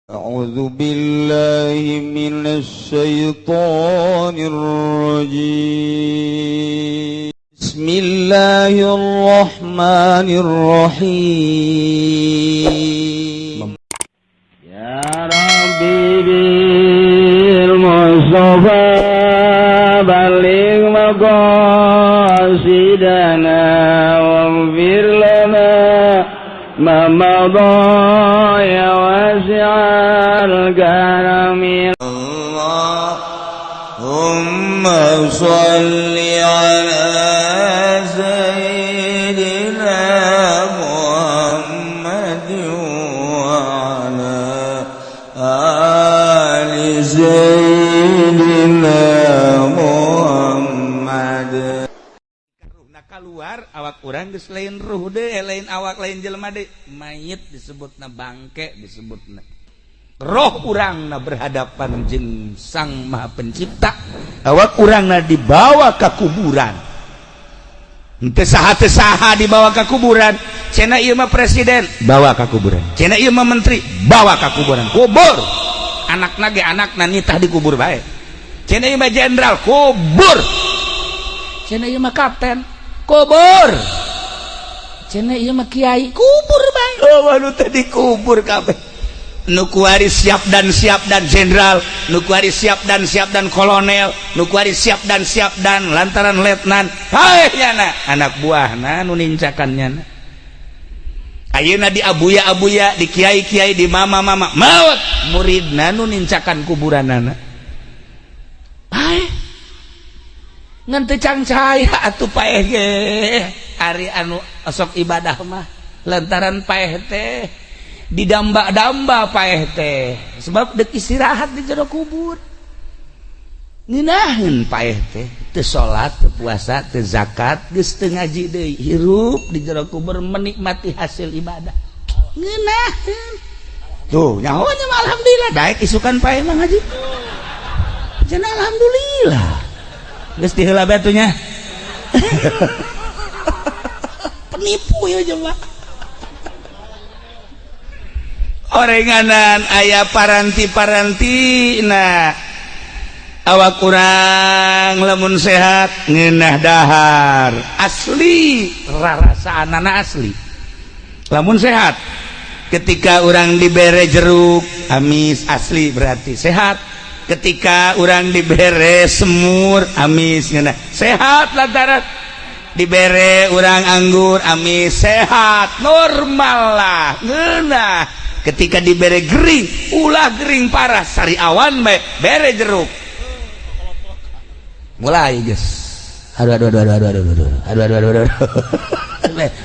أعوذ بالله من الشيطان الرجيم بسم الله الرحمن الرحيم يا ربي بالمصطفى بلغ مقاصدنا واغفر لنا ما مضى يا واسع الكرم اللهم صل على سيدنا محمد وعلى آل سيدنا محمد. Keluar awak urang geus lain ruh deh, lain awak lain jelema deh. Mayit disebutna bangke, disebutna roh urangna berhadapan jeung Sang Maha Pencipta. Awak urangna dibawa ke kuburan. Henteu saha dibawa ke kuburan. Cenah ieu mah presiden, bawa ke kuburan. Cenah ieu mah menteri, bawa ke kuburan. Kubur. Anakna ge anakna nitah dikubur bae. Cenah ieu mah jenderal, kubur. Cenah ieu mah kapten, kubur. Cenah ieu mah kiai, kubur bae. Oh, anu teh dikubur kabeh. Nu kuari siap dan jenderal, nu kuari siap dan kolonel, nu kuari siap dan lantaran letnan. Hae nyana anak buahna nu nincakannya. Ayeuna di abuya-abuya, di kiai-kiai, di mama-mama, maot muridna nu nincakan kuburanana. Hae ngan teu cangcaya atuh paeh ge ari anu sok ibadah mah lantaran paeh teh didamba-damba paeh teh sebab dek istirahat di jero kubur. Ngeunaheun paeh teh teu salat, teu puasa, teu zakat, geus teu ngaji deui, hirup di jero kubur menikmati hasil ibadah. Ngeunaheun tuh nyahonya mah alhamdulillah daek isukan paeh mah ngaji. Cenah alhamdulillah geus diheula batunya. Penipu ya jemaah. Orenganan aya paranti-paranti nah awak kurang lamun sehat ngeunah dahar asli rarasaanana asli lamun sehat. Ketika orang dibere jeruk amis asli berarti sehat. Ketika orang dibere semur amis ngeunah sehat. Lantaran dibere orang anggur amis sehat normal lah ngeunah. Ketika dibere gering, ulah gering parah, sari awan bae, bere jeruk. Mulai guys. Aduh.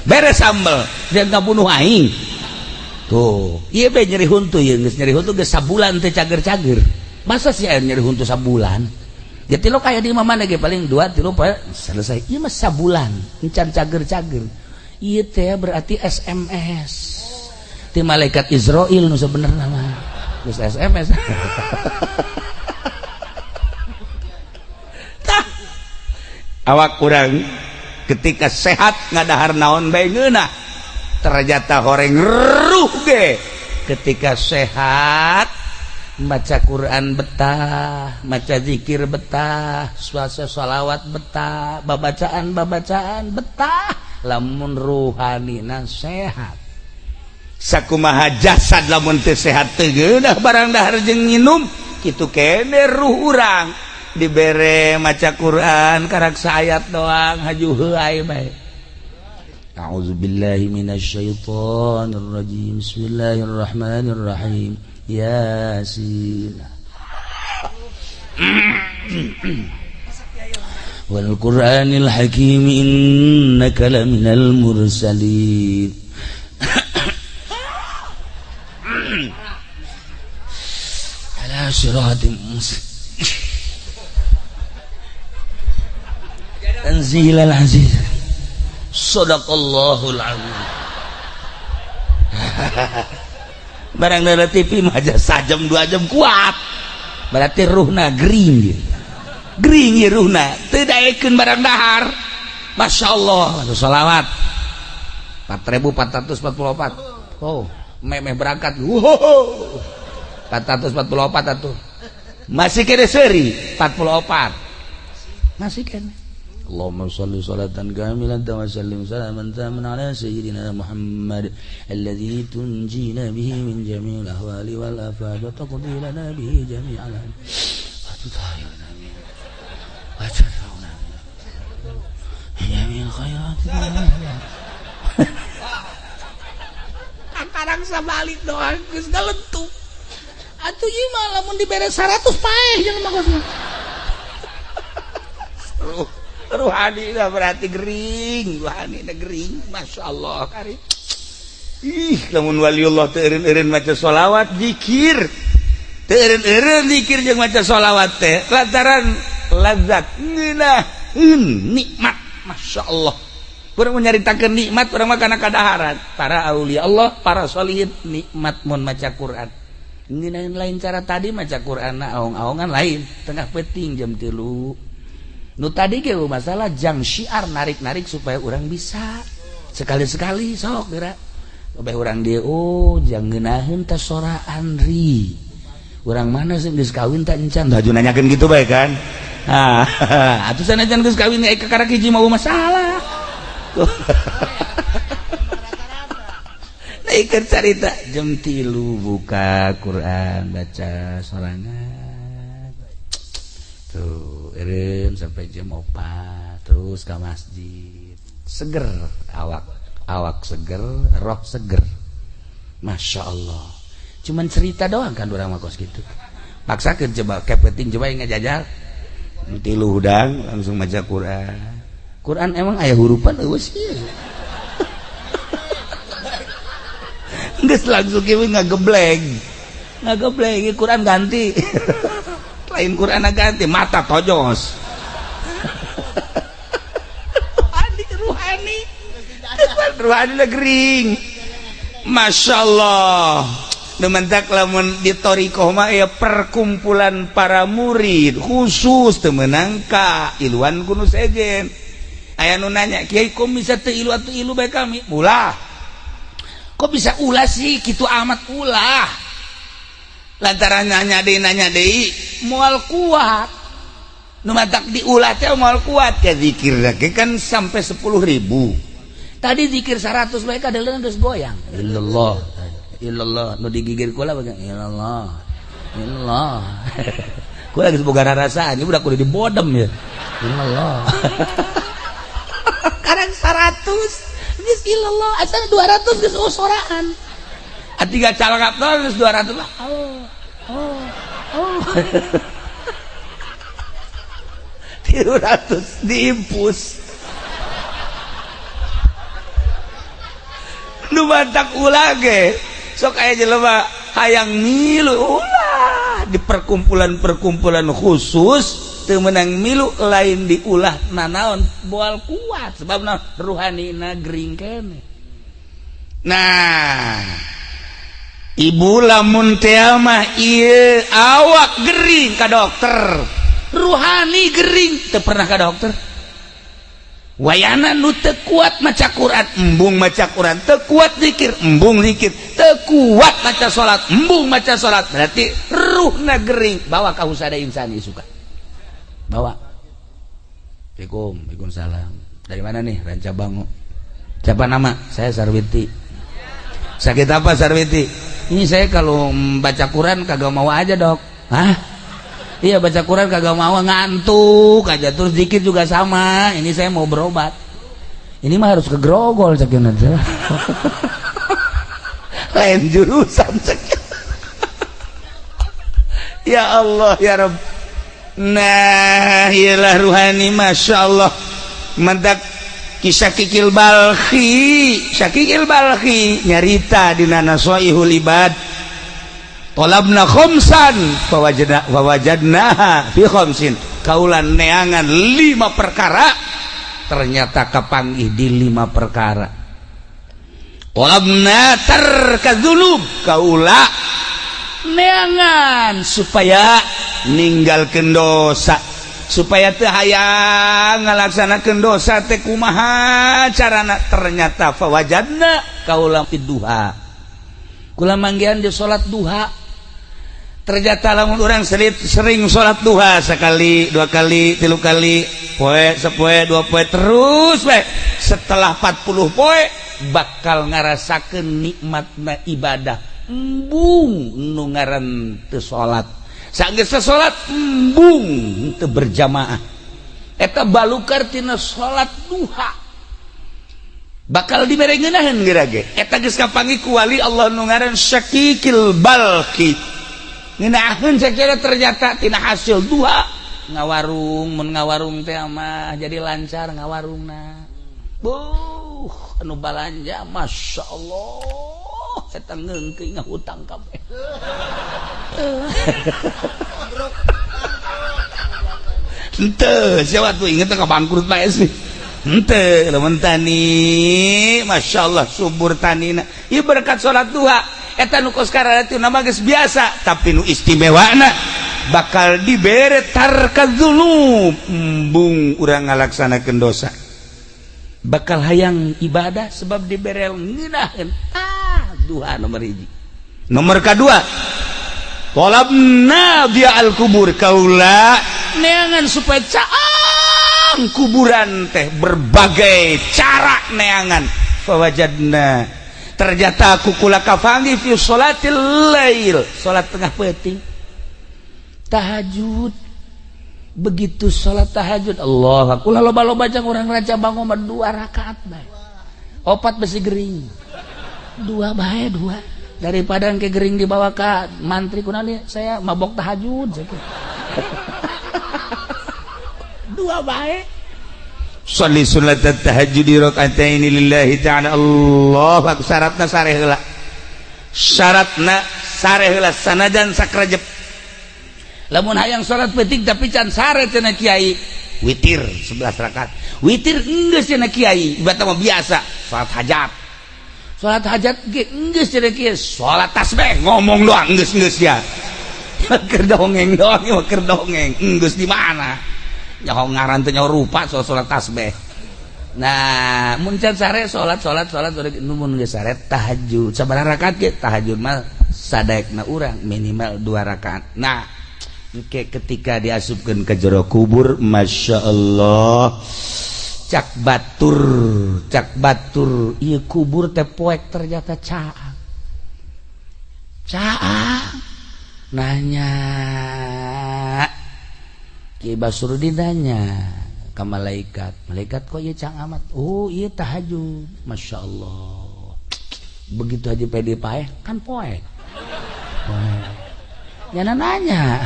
Bere sambel, dia ngabunuh aing. Tuh, ieu bae nyeri huntu ieu, geus nyeri huntu geus sabulan teh cager-cager. Masa sih aya nyeri huntu sabulan? Jadi lo kayak di mana ge paling 2 3 selesai. Ieu mah sabulan, encan cager-cager. Ieu teh berarti SMS. Ti malaikat Israil nu sebenarnya mah geus SMS. Tah awak urang ketika sehat ngadahar naon bae ngeunah ternyata horeng ruh ge ketika sehat baca Quran betah, maca zikir betah, puasa shalawat betah, babacaan betah, lamun ruhanina sehat. Sakumaha jasad lamun teu sehat teu geunah barang dahar jeung nginum kitu kene ruh urang dibere maca Quran karaksa ayat doang hajuheu ae bae. A'udzubillahi minasyaitonir rajim. Bismillahirrahmanirrahim. Yasin. Wal Qur'anil hakim innaka laminal mursalin. Ala siratim mustaqim. Tanzilal aziz. Shadaqallahul azim. Barang dari TV mah aja sajam 2 jam kuat. Berarti ruhna gering. Gering ya ruhna. Teu daekeun barang dahar. Masyaallah, sholawat 4444. Oh, memeh berangkat. Wow. 444 atuh. Masih kene seri 44. Masih kene. Allahumma shalli sholatan kamilatan wa sallim salaman taman ala sayyidina Muhammad alladzi tunjina bihi min jami'il ahwali wal afat wa taqdi lana bihi jami'al wa tutahhirna min wa tarhauna jami'il khairat. Akarang sabalik doang geus galentu. Atuh ieu mah lamun dibere 100 paeh jelema kosna. Ruhani dah berarti gering, ruhani dah gering, masya Allah kari. Lamun waliullah teureun-eureun maca sholawat zikir, teureun-eureun zikir jeung maca sholawat teh lantaran lazat ngeunaheun nikmat, masya Allah. Urang nyaritakeun nikmat urang mah kana kadaharan. Para aulia Allah, para sholihin nikmat mun maca Quran. Ngeunaheun lain cara tadi maca Quran aong-aongan lain, tengah peuting jam 3. Nu tadi ge masalah jang syiar narik-narik supaya orang bisa sekali-sekali sok geura. Supaya orang dia jang ngeunaheun teh soraan ri. Urang mana sih geus kawin teh encan haju nanyakeun kitu bae kan. Atuh sanajan geus kawin aya kakarak hiji mah masalah. Nah ikut cerita jam 3 buka Quran baca sorangan. Tuh, eureun sampai jam 4 terus ke masjid. Seger awak seger, roh seger. Masya Allah. Cuman cerita doang kan urang mah kos gitu. Paksakeun coba kepeting coba ngajajal. 3 hudang langsung maca Quran. Quran emang aya hurupan eueus ieu. Geus langsung kieu ngagebleng. Ngagebleng Quran ganti. Lain Quran ganti mata tojos. Ruhani gering. Masya Allah. Dementak lamun di torikoh mah ya perkumpulan para murid khusus temenang ka iluan kuno sejen. Aya nu nanya, "Kiai kok bisa teu ilu atuh ilu bae kami?" Ulah. Kok bisa ulah sih kitu amat ulah? Lantaran nanya deui moal kuat. Nu matak diulah teh moal kuat ya zikir lagi kan sampai 10.000. Tadi zikir 100 bae kadeuleun geus goyang. Illallah nu digigir kula bae illallah. Kula geus boga rarasaan, ieu budak kudu dibodem ya. Illallah. Karang 100 geus illallah, asal 200 geus usoraan. Atiga calangap doang geus 200 lah. Oh. 300 diimpus. Nu bantak ulah ge. Sok aya jelema hayang milu ulah di perkumpulan-perkumpulan khusus teu meunang milu lain diulah nanaon boal kuat sebabna ruhanina gering kene. Nah, ibu lamun teh mah ieu awak gering ka dokter, ruhani gering teu pernah ka dokter. Wayana nu teu kuat maca Quran, embung maca Quran, teu kuat zikir, embung zikir, teu kuat maca salat, embung maca salat. Berarti ruhna gering. Bawa ka husada insani suka. Bawa. Waalaikumsalam. Dari mana nih? Ranca Bangu. Siapa nama? Saya Sarwiti. Sakit apa Sarwiti? Ini saya kalau baca Quran kagak mau aja dok. Hah? Iya baca Quran kagak mau, ngantuk aja, terus zikir juga sama. Ini saya mau berobat. Ini mah harus ke Grogol cekin aja. Lain jurusan cekin. Ya Allah ya Rabb. Nah iyalah ruhani masya Allah. Mentak kisah Kikil Balkhi. Syakikil Balkhi nyarita di Naswaihul Ibad. Tolabna khomsan wawajadnaha fi khomsin. Kaulan neangan 5 perkara, ternyata kepanggih di 5 perkara. Tolabna tarkadzulub, kaula neangan supaya ninggalkeun dosa, supaya teu hayang ngalaksanakeun dosa teh kumaha carana. Ternyata fawajadna kaula fid duha, kula manggihan di salat duha. ternyata lamun orang sering sholat duha sekali, 2 kali, 3 kali, poe, sepoe, 2 poe terus we. Setelah 40 poe bakal ngarasakeun nikmatna ibadah. Embung nu ngaran teu salat. Sageus salat embung teu berjamaah. Eta balukar tina salat duha. Bakal dibere ngeunaheun geura ge. Eta geus kapanggih ku wali Allah nu ngaran Syakikil Balqi. Ngeunaheun sacara ternyata tina hasil duha ngawarung, mun ngawarung teh mah jadi lancar ngawarungna. Anu balanja masyaallah eta ngeungkeuy ngahutang kabeh. Henteu sia waktu inget ka bangkrut bae sih. Henteu lamun tani masyaallah subur tanina. Ieu berkat salat duha eta nu kos karatu nama geus biasa tapi nu istimewana bakal dibere tarkadzunub embung urang ngalaksanakeun dosa. Bakal hayang ibadah sebab dibere ngeunaheun duha nomor 1. Nomor kedua talabna dia al kubur kaula neangan supaya caang kuburan teh berbagai cara neangan fawajadna ternyata aku kula kafangi fi sholatil lail salat tengah peuting tahajud. Begitu salat tahajud Allah aku loba-loba jang urang raja bangun 2 rakaat bae 4 besi gering 2 bae 2 daripada ke gering dibawa ka mantri kunaon saya mabok tahajud 2 bae sholli sunnatat tahajjudi rakaataini lillahi ta'ala Allah aku syaratna sare heula sanajan sakrajep lamun hayang salat penting tapi can sare cenah kiai witir 11 rakaat witir geus cenah kiai ibadah mah biasa salat hajat ge geus cenah kiai salat tasbih ngomong doang geus ya keur dongeng doang ieu keur dongeng geus di mana nyaho ngaran teh nyaho rupa soal salat tasbih. Nah mun can sare salat mun geus sare tahajud sabaraha rakaat ge tahajud mah sadaekna urang minimal 2 rakaat. Nah ketika diasupkeun ke jero kubur masyaallah cak batur ieu kubur teh poek ternyata caang nanya Ki Basurudin nanya ka malaikat kok ieu caang amat oh ieu tahajud masyaallah begitu aja pede paeh kan poek nyana nanya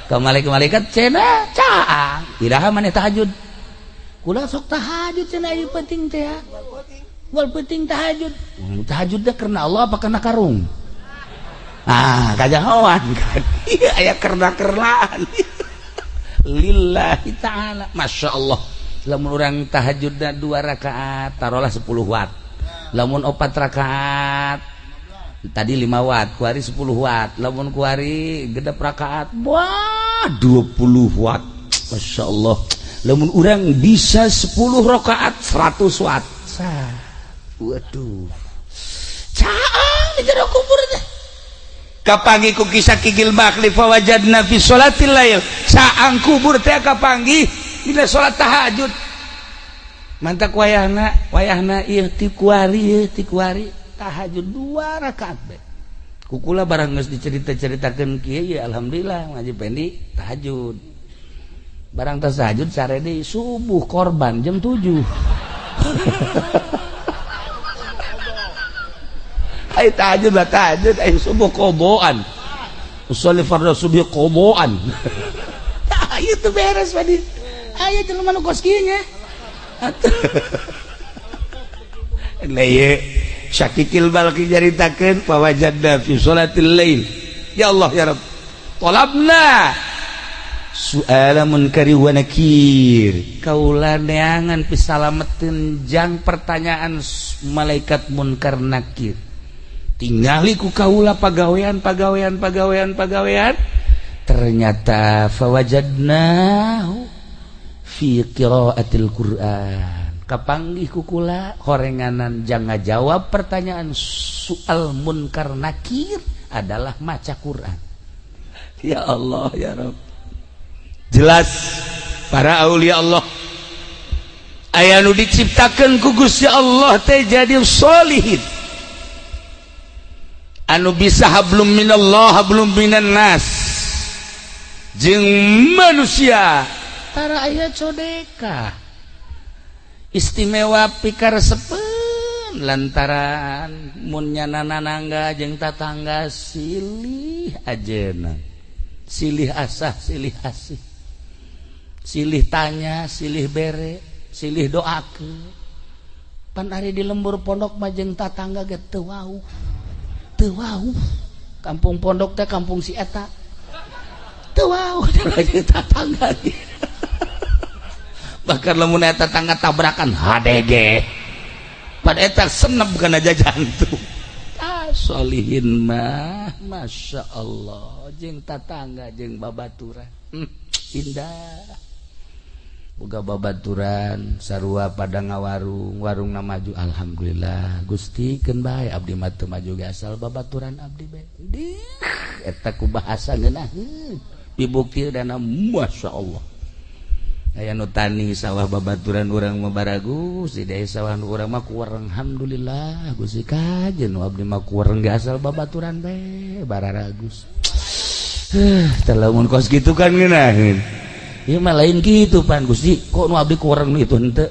ke malaikat cenah caang iraha maneh tahajud kula sok tahajud cenah ieu penting teh ya wal penting tahajud teh karena Allah apa karena karung kajahoan kan ieu aya kerna-kernaan lillahi ta'ala masyaallah lamun urang tahajudna 2 rakaat tarolah 10 watt lamun 4 rakaat tadi 5 watt kuari 10 watt lamun kuari gedep rakaat wah 20 watt masyaallah lamun urang bisa 10 rakaat 100 watt waduh caang di jero kubur teh kapanggih ku kisah Kigil Bakli fawajadna fi sholatil lail caang kubur teh kapanggih dina salat tahajud mantak wayahna ieu ti kuari tahajud 2 rakaat bae. Kukula barang geus dicerita-ceritakeun kieu ya alhamdulillah ngaji pendi tahajud. Barang teh tahajud sare deui subuh korban jam 7. Ai tahajud ai subuh qoboan. Usolli fardhu subuh qoboan. Ieu teh beres padi. Aya jelema nu kos kieu nya. Nah ieu Syakikil Balqi jaritakeun fawajadna fi sholatil lail ya Allah ya Rabb talabna su'ala munkari wa nakir kaula neangan pisalameteun jang pertanyaan malaikat munkar nakir tingali ku kaula pagawean ternyata fawajadnahu fi qiraatil Qur'an kapanggih kukula horenganan jang ngajawab pertanyaan soal munkar nakir adalah maca Quran. Ya Allah ya Rabb. Jelas para aulia Allah aya nu diciptakeun ku Gusti Allah teh jadi sholihin. Anu bisa hablum minallah hablum minan nas. Jeung manusia tara aya codeka. Istimewa pikaresepeun lantaran mun nyanana nangga jeung tatangga silih ajeuna. Silih asah, silih asih. Silih tanya, silih bere, silih doakeun. Pan ari di lembur pondok mah jeung tatangga ge teu wau. Teu wau. Kampung pondok teh kampung si eta. Teu wau jeung tatangga. Bahkan lamun eta tatangga tabrakan HDG. Pada eta senep kana jantung. Sholihin mah Masya Allah jeung tatangga jeung babaturan indah boga babaturan sarua pada ngawarung warungna maju alhamdulillah Gusti keun bae abdi mah teu maju ge asal babaturan abdi bae eta ku bahasa ngeunaheun pibuktieudanna Masya Allah aya nu tani sawah babaturan urang mah baragus di daya sawah nu urang mah kuwereng alhamdulillah Gusti kajen nu abdi mah kuwereng ge asal babaturan bae bararagus teh lamun kos kitu kan ngeunaheun ieu mah lain kitu pan Gusti kok nu abdi kuwereng itu henteu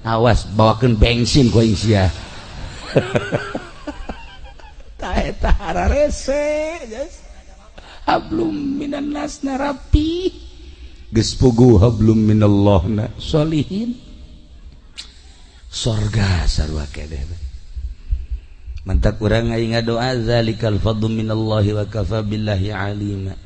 awas bawakeun bensin ku aing sia tah eta hararese hablum minan nas narapi geus puguh hablum minallahna sholihin sorga sarua kedeh mantak urang aing ngadoa zalikal fadlu minallahi wa kafa billahi alima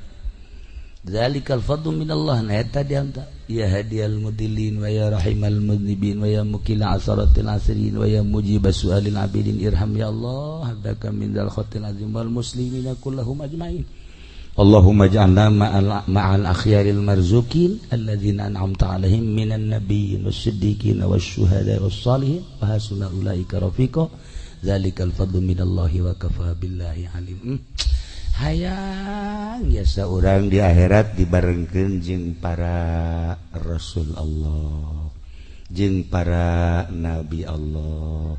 zalikal fadlu minallah na eta dianta ya hadiyal mudillin wa ya rahimal mudnibin wa ya mukila asaratil asirin wa ya mujibas sualil abidin irham ya Allah hadaka min dal khatil azim wal muslimina kullahum ajmain Allahumma ja'alna ma'al akhyaril marzukin alladzina an'amta 'alaihim minan nabiyyin wasyiddiqin wasyuhada'i wassalihin wa hasuna ulaika rafiqa zalikal fadlu minallahi wa kafa billahi alim. Hayang ya saurang di akhirat dibarengkeun jeung para rasul Allah jeung para nabi Allah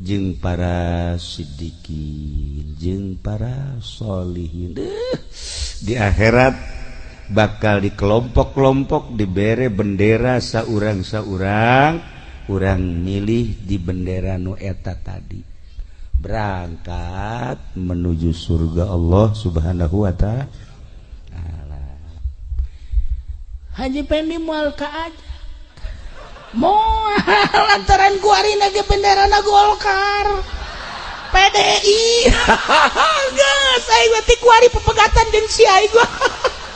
jeung para siddiqin jeung para sholihin di akhirat bakal dikelompok-kelompok dibere bendera saurang-saurang urang milih di bendera nu eta tadi berangkat menuju surga Allah subhanahu wa ta'ala. Haji Pendi moal ka aja moal lantaran ku arina ge benderana Golkar PDI geus aing mah ti ku ari pepegatan jeung si aing gua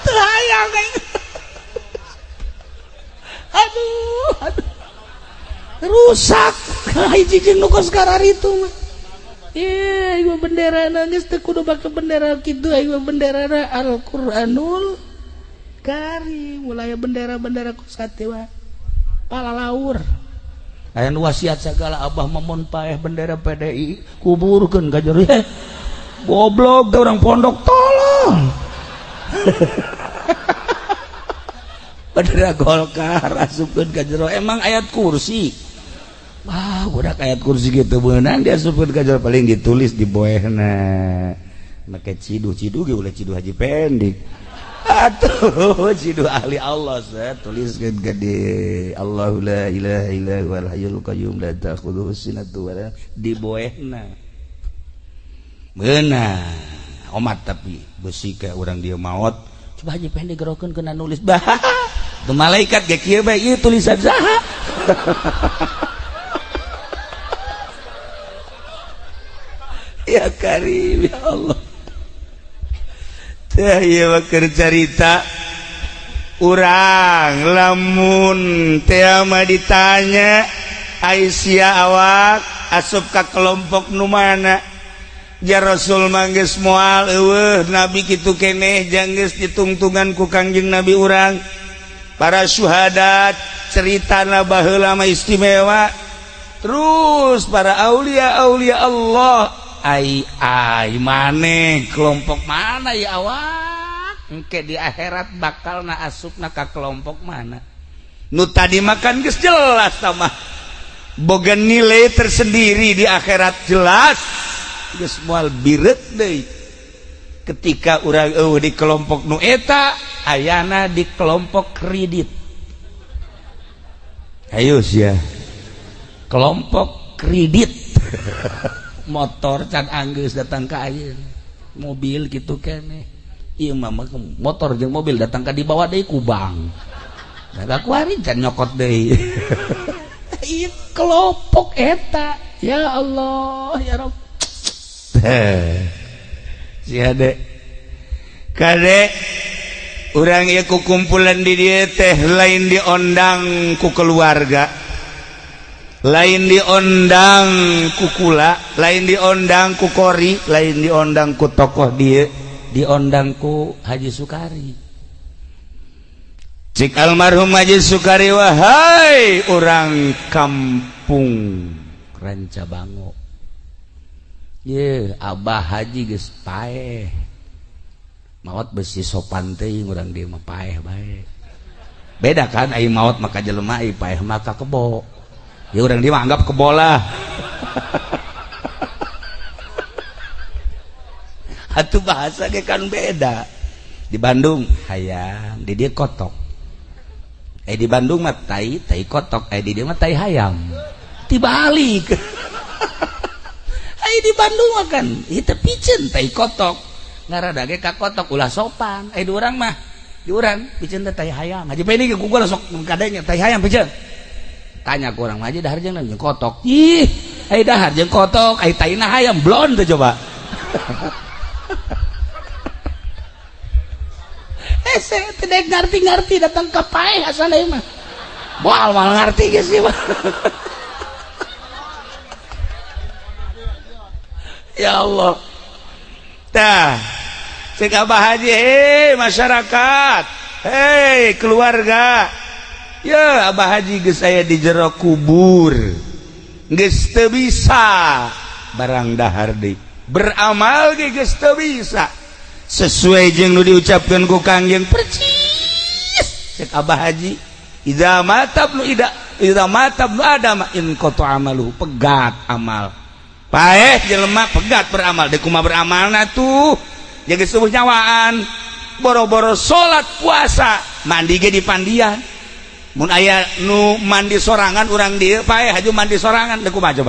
teu hayang aing aduh rusak hiji jeung nu kos kararitu mah aing mah benderana geus teu kudu make bendera kitu aing mah benderana Al-Qur'anul Karim mulai bendera-bendera kos katewa palalaur aya nu wasiat sagala abah mamon paeh bendera PDI kuburkeun ka jero goblok teh urang pondok tolong bendera Golkar asupkeun ka jero emang ayat kursi wah budak ayat kursi gitu beunang diasupkeun ka jero paling ditulis di boehna make cidu-cidu ge ulah cidu Haji Pendik atuh cidu ahli Allah tuliskeun gede Allahu la ilaha illa huwal hayyul qayyum la ta'khudhuhu sinatun wa la di boehna beunang omat tapi besi ke urang dieu maot coba Haji Pendik gerokeun kena nulis bah tu malaikat ge kieu bae ieu tulisan saha ya Karim ya Allah teh ieu mah keur carita urang lamun teh mah ditanya Aisyah awak asup ka kelompok nu mana ja Rasul mah geus moal eueuh nabi kitu keneh jang geus ditungtungan ku Kangjeng Nabi urang para syuhada ceritana baheula mah istimewa terus para aulia-aulia Allah ai maneh kelompok mana ya awak engke di akhirat bakal na asupna ka kelompok mana nu tadi makan geus jelas sama boga nilai tersendiri di akhirat jelas geus moal bireut deui ketika urang di kelompok nu eta ayana di kelompok kredit ayo sia kelompok kredit motor can anggeus datang ka ayeuna mobil gitu keneh ieu mah motor jeung mobil datang ka dibawa deui ku bank da kuari can nyokot deui ieu kelompok eta ya Allah ya Rabb sia dek kade urang ieu kukumpulan di dieu teh lain diondang ku keluarga lain diondang ku kula lain diondang ku kori lain diondang ku tokoh dieu diondang ku Haji Sukari cik almarhum Haji Sukari wahai urang kampung Rancabango ye Abah Haji geus paeh maot besi sopan teuing urang dieu mah paeh bae beda kan ai maot maka jelema ai paeh maka kebo ya urang dieu mah anggap kebo lah atuh bahasa ge kan beda di Bandung hayam di dieu kotok di Bandung mah tai kotok di dieu mah tai hayam tibalik di Bandung mah kan itu piceun tai kotok ngarada ge ka kotok ulah sopan di urang mah di urang piceun teh tai hayam haji peni ge gugol sok kadenya tai hayam piceun tanya ku urang mah aja dahar jeung kotok ih dahar jeung kotok taina hayam blon teh coba saya tidak ngerti datang ke paeh asal ieu mah moal mal ngarti geus ieu mah ya Allah tah cek Abah Haji masyarakat keluarga ya Abah Haji geus aya di jero kubur geus teu bisa barang dahar deui beramal ge geus teu bisa sesuai jeung nu diucapkeun ku Kangjeng percis cek Abah Haji idza matabnu adama in qata amalu pegat amal paeh jelema pegat beramal deuk kumaha beramalna tuh jaga subuh nyawaan boro-boro salat puasa mandi ge di pandian mun aya nu mandi sorangan urang dieu paeh haju mandi sorangan deuk kumaha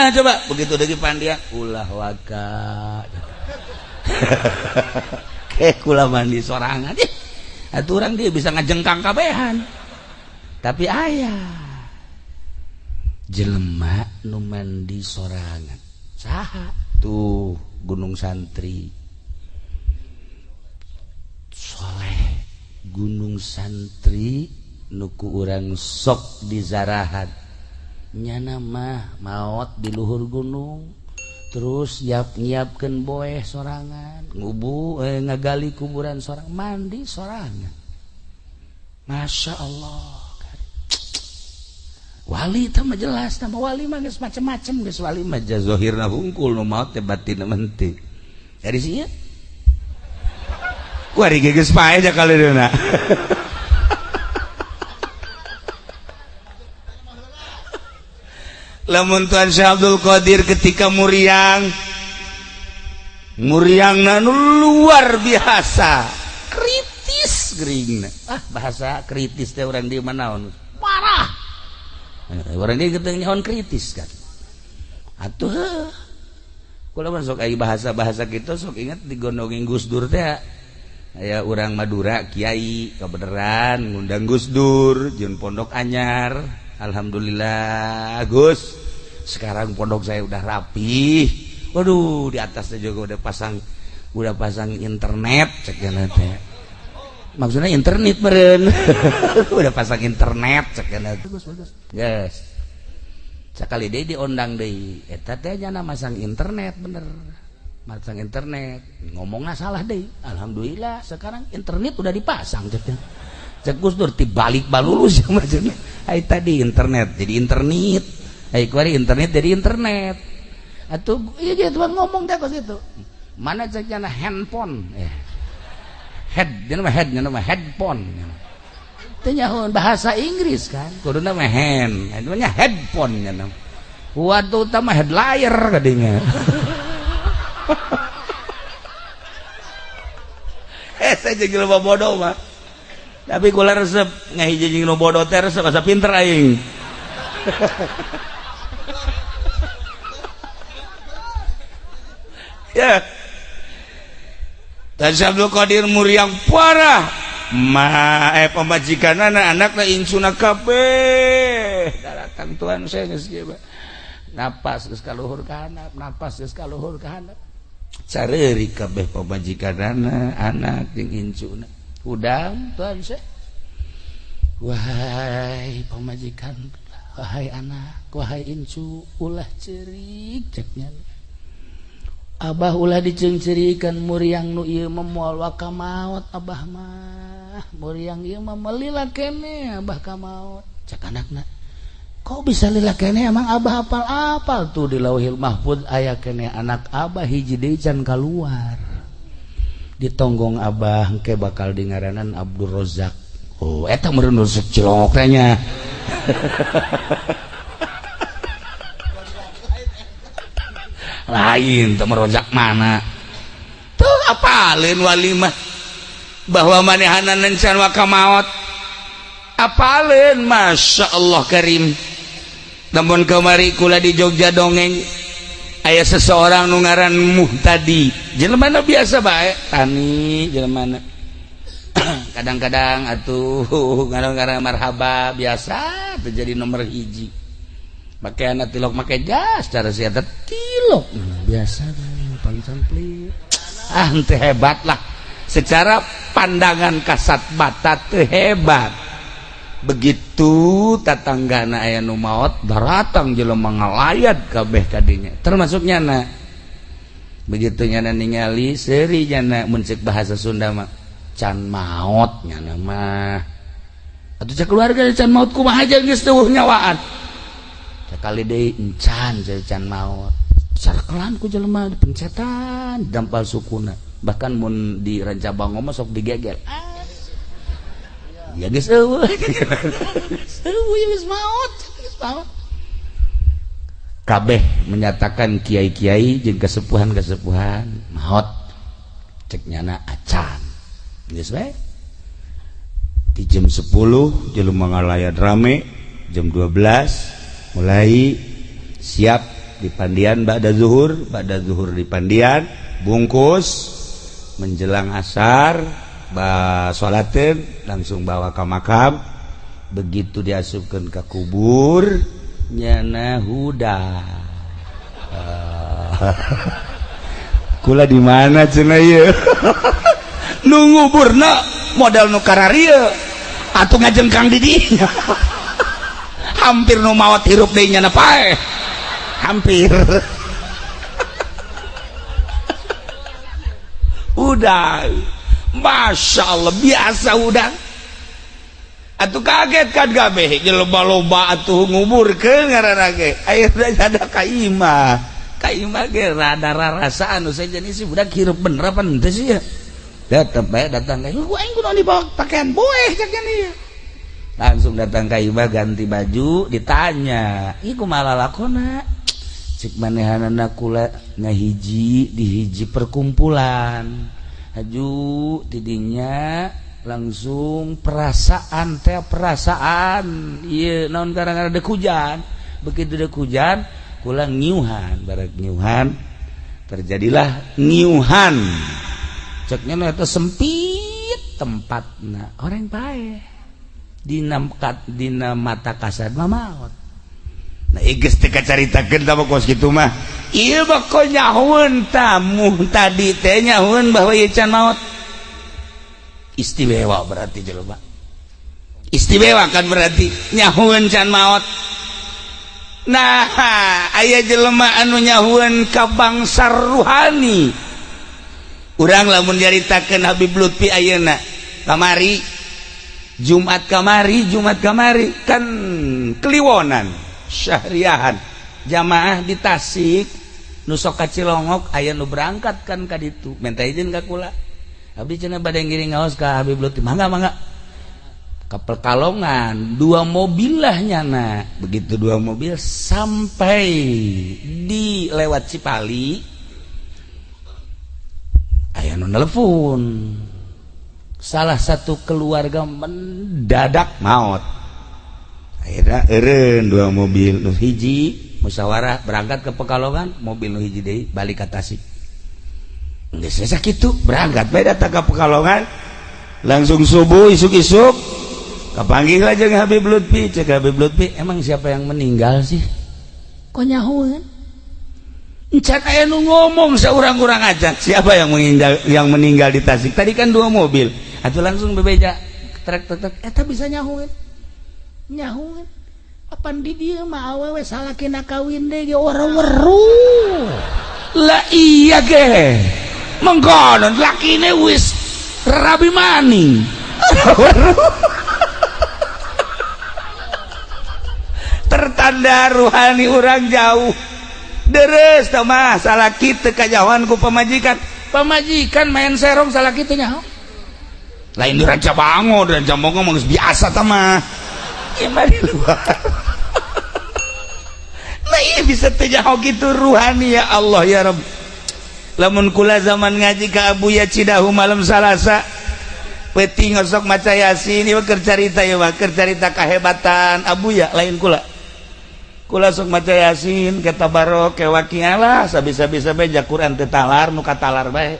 coba begitu deui pandian ulah waka kula mandi sorangan atuh urang dia bisa ngajengkang kabehan tapi aya jelema nu mandi sorangan saha tuh Gunung Santri soleh Gunung Santri nuku urang sok dizarahan nyana mah maot di luhur gunung terus nyiapkeun boeh sorangan ngagali kuburan sorangan mandi sorangan Masya Allah wali teh mah jelas nama wali mah geus macem-macem geus wali mah zahirna hungkul nu maot teh batinna menti dari sia kuari ge geus paeh ja kaleuna lamun Tuan Syekh Abdul Qadir ketika muriangna nu luar biasa kritis geuringna bahasa kritis teh urang dieu mah naon parah urang dieu teh nyaon kritis kan atuh kula mah sok aya bahasa-bahasa kitu sok inget digondongin Gus Dur teh aya urang Madura kiai kabeneran ngundang Gus Dur jeung pondok anyar alhamdulillah Gus sekarang pondok saya udah rapi waduh di atasnya juga udah pasang internet ceknya teh maksudnya internet meren udah pasang internet ceknya bagus yes sekali deh diundang deh eta teh nya masang internet bener masang internet ngomongnya salah deh alhamdulillah sekarang internet udah dipasang ceknya cek Gus Dur tibalik balulus sama jenis tadi internet jadi internet kuari internet jadi internet atuh ieu ge tuan ngomong teh kos itu mana cekna handphone head nya nama headphone teh nyahoon bahasa Inggris kan kuduna mah hand nya headphone nya nama waduh tah mah headlier kadinya saya jeung jelema bodoh mah tapi kula resep ngahiji jeung nu bodoh teh resep asa pinter aing ya dan Abdul Qadir Muryang parah pamajikanana anakna insuna kabeh daratan tuan saya geus kieu napas geus kaluhur ka handap napas geus kaluhur ka handap careuri kabeh pamajikanana anak jeung insuna udang tuan saya wahai pamajikan wahai anak wahai incu ulah ceurik ceknya Abah ulah diceungceurikeun Muryang nu ieu mah moal waka maot abah mah Muryang ieu mah melila keneh abah ka maot cek anakna kok bisa lila keneh emang abah apal-apal tuh di Lauhil Mahfuz aya keneh anak abah hiji deui can kaluar ditonggong abah engke bakal dingaranan Abdul Rozak oh eta meureun resep cilok teh nya lain teu merojak mana tuh apalin walimah bahwa manehana nencan waka maot apalin Masya Allah Karim namun kemari kula di Jogja dongeng aya seseorang nu ngaran Muhtadi jelemana biasa bae tani jelemana kadang-kadang atuh ngaran marhaba biasa terjadi nomor hiji make anak tilok make jas cara sia tilok biasa paling sampli teu hebat lah secara pandangan kasat mata teu hebat begitu tatanggana aya nu maot daratang jelema ngalayat kabeh kadinya termasuk nyana begitu nyana ningali seuri nyana mun ceuk bahasa Sunda mah can maot nyana mah atuh cek keluarga can maot kumaha aja geus teueuh nyawaan sekali deui encan can maot sarkelan ku jelema dipencetan dampal sukuna bahkan mun di Rancabang mah sok digegel ya geus eueuh geus maot kabeh menyatakan kiai-kiai jeung kasepuhan-kasepuhan maot cek nyana acan geus bae di jam 10 jelema ngalayan rame jam 12 mulai siap di pandian ba'da zuhur di pandian bungkus menjelang asar sholatin langsung bawa ke makam begitu diasupkeun ke kubur nyana huda kula di mana cenah ieu nu nguburna modal nu kararieu atuh ngajengkang di dinya hampir nu maot hirup deui nyana paeh hampir udah Masya Allah biasa udah atuh kaget kan kabeh loba-loba atuh nguburkeun ngaranna ge ayeuna ada kaimah ge rada rarasaan nu saja si budak hirup bener apa henteu sih ya datang ge ku aing kudu dibawa pakaian boeh cek nya langsung datang ka imah ganti baju ditanya ieu kumaha lalakonna cek manehanana kula ngahiji di hiji perkumpulan haju tidinya langsung perasaan ieu naon gara-gara deuk hujan begitu deuk hujan kula ngiuhan bareng ngiuhan terjadilah ngiuhan ceknya eta sempit tempatna orang bae dina mata kasad mah maot nah geus teh kacaritakeun tah kos kitu mah ieu mah ko nyahoeun tamu tadi teh nyahoeun bahwa ieu can maot istimewa berarti jelema istimewa kan berarti nyahoeun can maot nah aya jelema anu nyahoeun ka bangsa ruhani urang lamun nyaritakeun Habib Lutfi ayeuna kamari Jumat kamari kan kliwonan syahriahan jamaah di Tasik nusok ka Cilongok aya nu berangkat kan ka ditu minta izin ka kula abdi cenah bade ngiring ngaos ka Habib Lutfi mangga ke Pekalongan 2 mobil lah nyana begitu 2 mobil sampai di lewat Cipali aya nu nelpon salah satu keluarga mendadak maut akhirnya eureun 2 mobil nu hiji musyawarah berangkat ke Pekalongan mobil nu hiji deui balik ka Tasik geus sakitu berangkat bae datang ka Pekalongan langsung subuh isuk-isuk kapanggih lah jeung Habib Lutfi cek Habib Lutfi emang siapa yang meninggal sih kok nyahoeun encan aya nu ngomong saurang-urang aja siapa yang meninggal di Tasik tadi kan 2 mobil atuh langsung bebeja trek eta bisa nyahoeun apan di dieu mah awewe salakina kawin deui orang weru lah iya ge mengkonon lakine wis rabi maning tertanda ruhani urang jauh deres tah mah salaki teu kajauhan ku pamajikan main serong salaki teh nyaho lain di Ranca Bango mah geus biasa tah mah ieu mah di luar nah iya bisa tejauh gitu ruhani ya Allah ya Rabb lamun kula zaman ngaji ka Abuya Cidahu malam Salasa peuting ngosok maca Yasin ieu keur carita ya mah keur carita kahebatan Abuya lain kula sok maca Yasin ke tabarok ke waqiah lah sabisa-bisa bae ja Quran teu talar nu katalar bae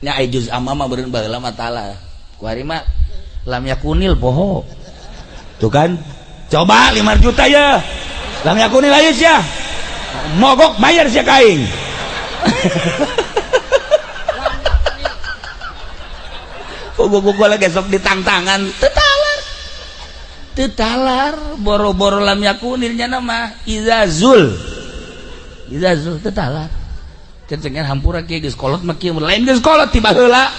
nya aya juz amma mah beureun baheula mah talar ku ari mah lam yakunil poho tuh kan coba 5 juta ya lam yakunil aya sia mogok bayar sia kaing buku lagi sok ditangtangan tetalar boro-boro lam yakunilnya nama izazul tetalar cencengan hampura kieu geus kolot mah kieu lain geus kolot ti baheula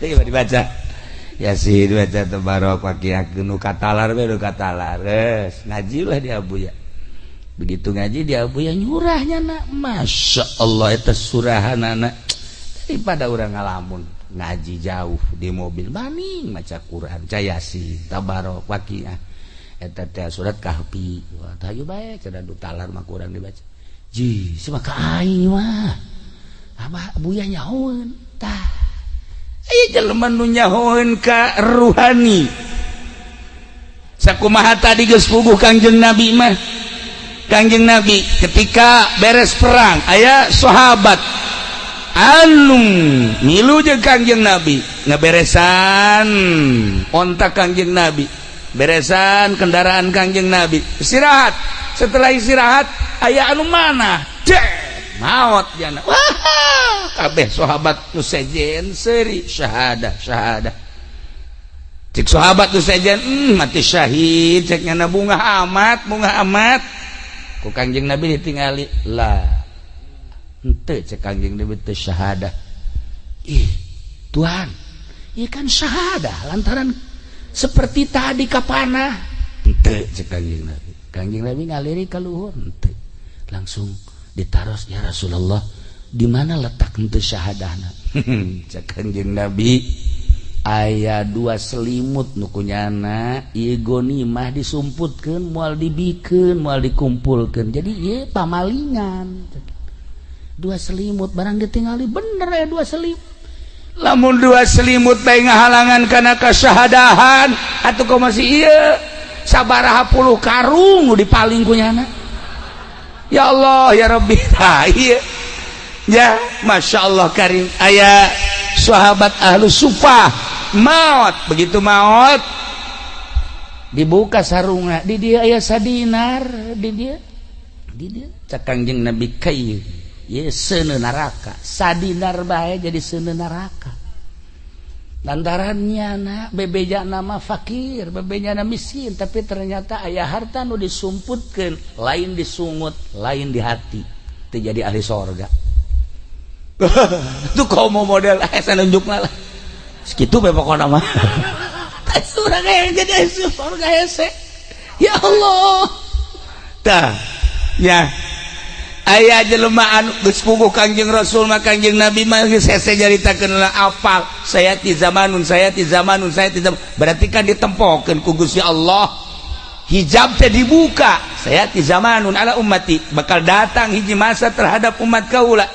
teu dibaca Yasin baca tabarok waqiah nu katalar we nu katalar geus ngaji lah di Abuya begitu ngaji di Abuya nyurahnya nak Masya Allah eta surahanana daripada urang ngalamun ngaji jauh di mobil baning maca Quran ca Yasin tabarok waqiah eta teh surat Kahfi wah hayu bae cenah du talar mah Quran dibaca ji sia mah ka aing mah abah Abuya nyahoeun tah aya jelema nu nyahoeun ka ruhani sakumaha tadi geus puguh Kangjeng Nabi mah Kangjeng Nabi ketika beres perang aya sahabat anu milu jeung Kangjeng Nabi ngaberesan ontak Kangjeng Nabi beresan kendaraan Kangjeng Nabi istirahat setelah istirahat aya anu mana maot jana wah kabeh sahabat nu sejen seuri syahadah cik sahabat nu sejen mati syahid cek nyana bunga amat ku Kangjeng Nabi ditingali lah henteu cek Kangjeng Nabi teu syahadah ih Tuhan ieu kan syahadah lantaran seperti tadi kapanah henteu cek Kangjeng Nabi ngaliri ka luhur henteu langsung ditaros ya Rasulullah di mana letak henteu syahadahna cek Kangjeng Nabi aya 2 selimut nu kunyana ieu gonimah disumputkeun moal dibikeun moal dikumpulkeun jadi ieu pamalingan 2 selimut barang ditingali bener ya 2 selimut lamun 2 selimut bae ngahalangan kana kasyahadahan atuh kok masih ieu sabaraha puluh karung dipaling kunyana ya Allah ya Rabbi iya ya Masya Allah karim aya sahabat ahlu sufah maut begitu maut dibuka sarungna di dia aya sadinar di dia cak Kangjeng Nabi kai ye seuneu neraka sadinar bae jadi seuneu neraka lantarannya na bebeja nama fakir bebeja nama miskin tapi ternyata aya harta nu disumputkeun lain disungut lain di hati teu jadi ahli sorga itu komo model asa nunjukna lah segitu bae pokona mah urang aya jadi ahli sorga hese ya Allah tah ya aya jelema anu geus puguh Kangjeng Rasul mah Kangjeng Nabi mah geus hese nyaritakeun apal saya ti zamanun berarti kan ditempokeun ku Gusti Allah hijab teh dibuka saya ti zamanun ala ummati bakal datang hiji masa terhadap umat kaula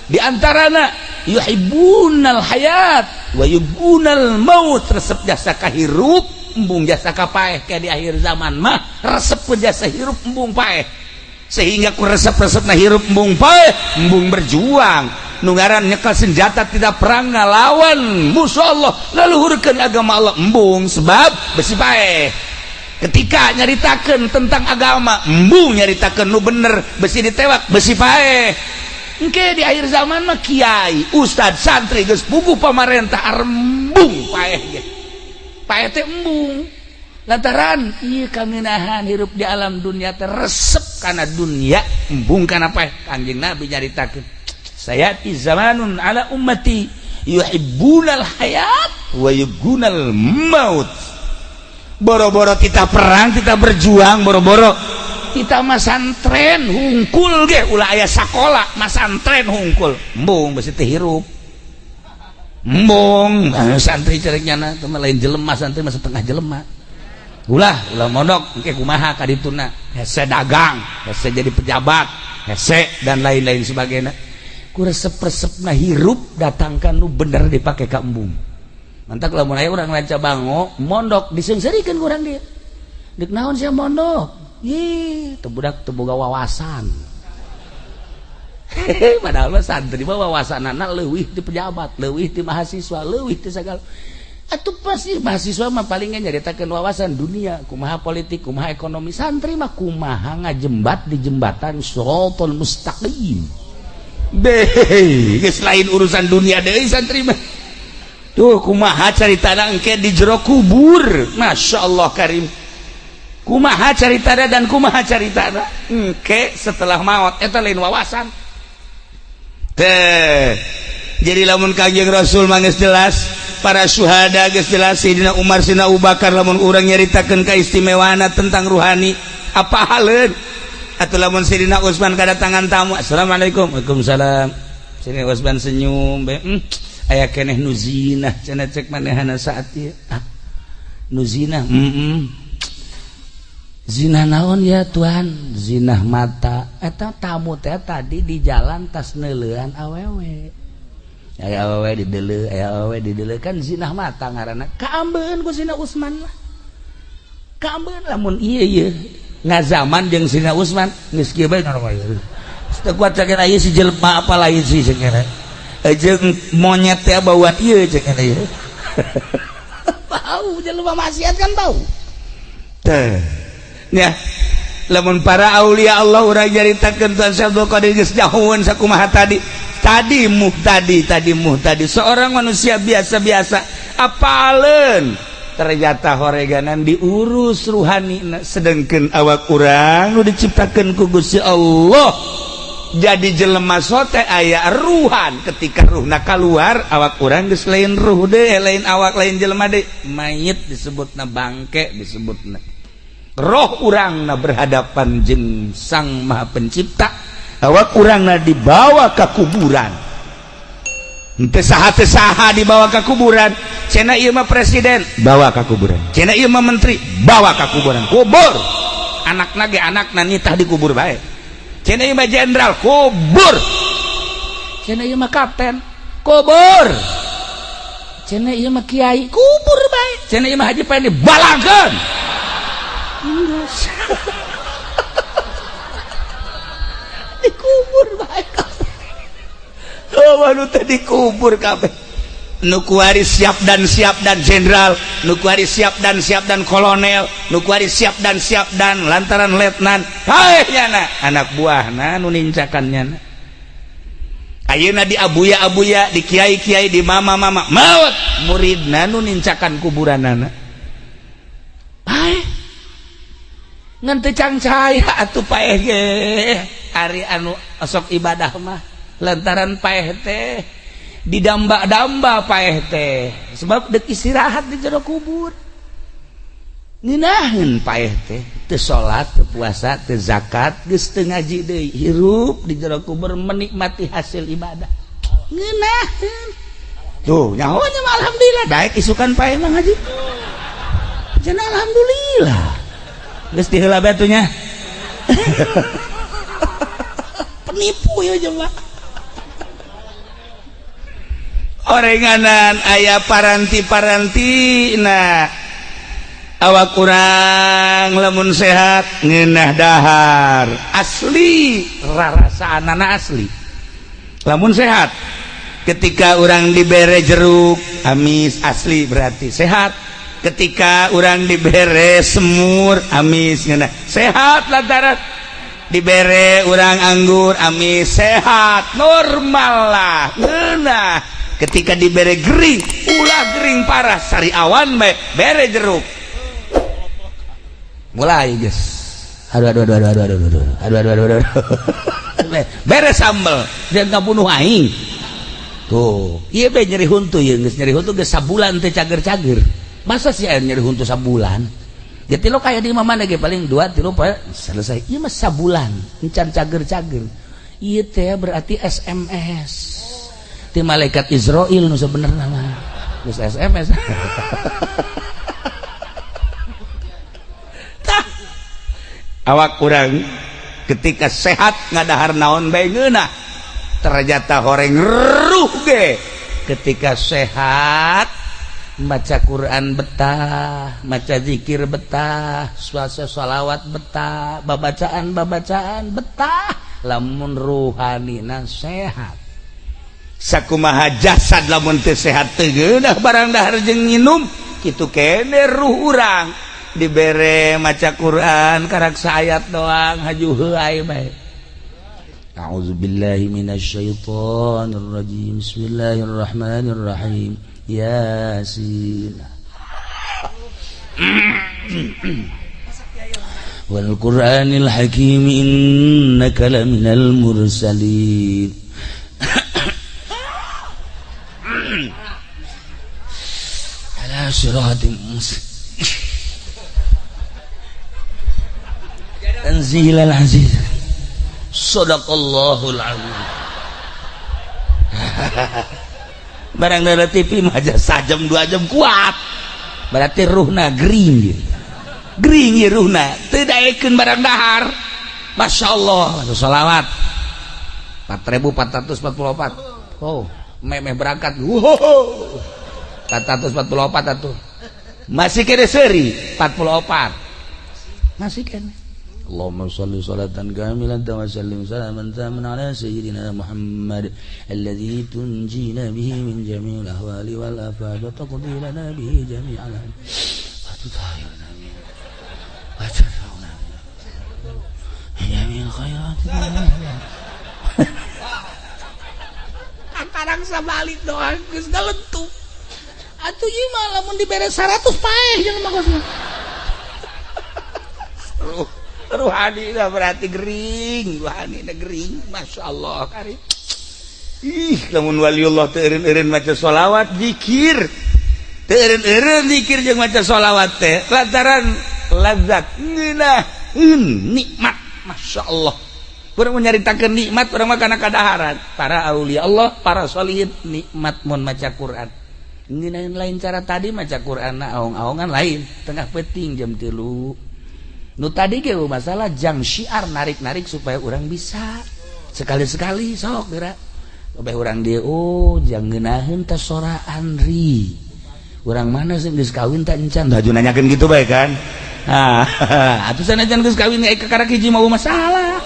di antarana yuhibbunal hayat wa yuhibbunal maut resep jasa kahirup embung jasa kapaeh kayak di akhir zaman mah resep jasa hirup embung paeh sehingga ku resep-resep na hirup embung paeh embung berjuang nungaran nyekel senjata tidak perang ngalawan musuh Allah laluhurkeun agama Allah embung sebab besi paeh ketika nyaritakeun tentang agama embung nyaritakeun nu bener besi ditewak besi paeh engke di akhir zaman mah kiai ustad santri geus puguh pamarentah embung paeh ge paeh teh embung lantaran ieu kangeunahan hirup di alam dunia teh resep kana dunia embung kana paeh Kangjeng Nabi nyaritakeun sayati zamanun ala ummati yuhibbunal hayat wa yuhibbunal maut boro-boro kita perang kita berjuang boro-boro kita masantren hungkul ge ulah aya sakola masantren hungkul embung besi teh hirup embung santri cereknyana teh lain jelema santri mah setengah jelema ulah mondok engke kumaha ka dituna hese dagang hese jadi pejabat hese dan lain-lain sebagainya ku resep-resepna hirup datangkan nu bener dipake ka embung mantak lamun aya urang lanca bango mondok diseungsirikeun ku urang dieu deuk naon sia mondok ih teu budak teu boga wawasan padahal mah santri mah wawasanana leuwih ti pejabat leuwih ti mahasiswa leuwih ti sagala atuh pasti mahasiswa mah paling nyaritakeun wawasan dunia kumaha politik kumaha ekonomi santri mah kumaha ngajembat di jembatan shiratal mustaqim deh geus lain urusan dunia deui santri mah tuh kumaha caritana engke di jero kubur Masya Allah karim kumaha caritana dan kumaha caritana engke setelah maut eta lain wawasan teh jadi lamun Kangjeng Rasul mah geus jelas para syuhada geus jelas Sayyidina Umar Sayyidina Abu Bakar lamun urang nyaritakeun kaistimewaana tentang ruhani apa haleun atuh lamun Sayyidina Utsman kadatangan tamu assalamualaikum waalaikumsalam Sayyidina Utsman senyum aya keneh nu zinah cenah cek manehana saat ieu nu zinah zinah naon ya Tuhan zinah mata eta tamu teh tadi di jalan tas neuleuan awewe aya awewe dideuleu aya awewe dideuleu kan zinah mata ngaranna kaambeun ku Sayyidina Utsman lah kaambeun lamun ieu ngazaman jeung Sayyidina Utsman geus kieu bae normal teu kuat sakeun aya si jelema apa lain sih sakeun jeung monyet teh bauan ieu cek eta ieu bau jelema maksiat kan bau teh nya lamun para aulia Allah urang nyaritakeun Tuhan Abdul Qadir geus jauheun sakumaha tadi muhtadi seorang manusia biasa-biasa apaleun ternyata horeganan diurus ruhani sedengkeun awak urang nu diciptakeun ku Gusti Allah jadi jelema sote aya ruhan ketika ruhna keluar awak urang geus lain ruh deui lain awak lain jelema deui mayit disebutna bangke disebutna roh urangna berhadapan jeung Sang Maha Pencipta awak urangna dibawa ke kuburan henteu saha dibawa ke kuburan cenah ieu mah presiden bawa ke kuburan cenah ieu mah menteri bawa ke kuburan kubur anakna ge anakna nitah di kubur bae cenah ieu mah jenderal kubur cenah ieu mah kapten kubur cenah ieu mah kiai kubur bae cenah ieu mah haji pengen dibalangkeun dikubur bae oh anu teh dikubur kabeh nu kuari siap dan jenderal nu kuari siap dan kolonel nu kuari siap dan lantaran letnan hae nyana anak buahna nu nincakannya ayeuna di abuya di kiai di mama maut muridna nu nincakan kuburanana hae ngan teu can cahaya atuh paeh ge ari anu sok ibadah mah lantaran paeh teh didamba-damba paeh teh sebab deuk istirahat di jero kubur ngeunaheun paeh teh teu salat teu puasa teu zakat geus teu ngaji deui hirup di jero kubur menikmati hasil ibadah ngeunaheun tuh nyaho nya alhamdulillah daek isukan paeh mah ngaji cenah alhamdulillah geus diheula batunya penipu ya jemaah orenganan aya paranti-paranti nah awak kurang lamun sehat ngeunah dahar asli rarasaanana asli lamun sehat ketika orang dibere jeruk amis asli berarti sehat ketika orang dibere semur amis ngeunah sehat lantaran dibere orang anggur amis sehat normal lah ngeunah ketika dibere gering ulah gering parah sari awan bere jeruk mulai guys aduh beres sambel dia ngabunuh aing tuh iya be nyeri huntu ya geus nyeri huntu geus sabulan teh cager-cager masa sih aya nyeri huntu sabulan ya tilu kaya di mana ge paling 2 3 selesai ieu mah sabulan encan cager-cager ieu teh berarti SMS ti malaikat Israil nu sebenarnya mah geus SMS awak kurang ketika sehat ngadahar naon bae ngeunah ternyata horeng ruh ge ketika sehat maca Quran betah maca zikir betah puasa shalawat betah babacaan betah lamun ruhanina sehat sakumaha jasad lamun teu sehat teu geunah barang dahar jeung nginum kitu kene ruh urang dibere maca Quran karaksa ayat doang haju heuai bae a'udzubillahi minasyaitonir rajim bismillahirrahmanirrahim yasin wal qur'anil hakim innaka laminal mursalin ala siratim mustaqim Tanzilal Aziz Sadaqallahul Azim barang dari TV mah aja sajam 2 jam kuat berarti ruhna gering ya ruhna teu daekeun barang dahar Masya Allah sholawat 4444 oh memeh berangkat 444 atuh masih kene seuri 44 masih kene Allahumma shalli salatan kamilatan wa sallim salaman taman ala sayyidina Muhammad alladhi tunjina bihi min jami'il ahwali wal afat wa taqdi lana bihi jami'al wa tutahhirna wa tarfa'una jami'il khairat akarang sabalik doang geus galentuk atuh ieu mah lamun dibere 100 paeh jeung makosna ruhani lah berarti gering ruhani na gering Masya Allah karim lamun waliullah teu eureun-eureun maca sholawat zikir teu eureun-eureun zikir jeung maca sholawat teh lantaran lazat ngeunaheun nikmat Masya Allah urang nyaritakeun nikmat urang mah kana kadaharan para aulia Allah para sholihin nikmat mun maca Quran ngeunaheun lain cara tadi maca Quran aong-aongan lain tengah peuting jam 3 nu tadi ge masalah jang syiar narik-narik supaya orang bisa sekali-sekali sok geura bae urang dieu oh jang ngeunaheun teh soraan ri urang mana sih geus kawin teh encan haju nanyakeun kitu bae kan atuh sanajan geus kawin aya kakarak hiji mah masalah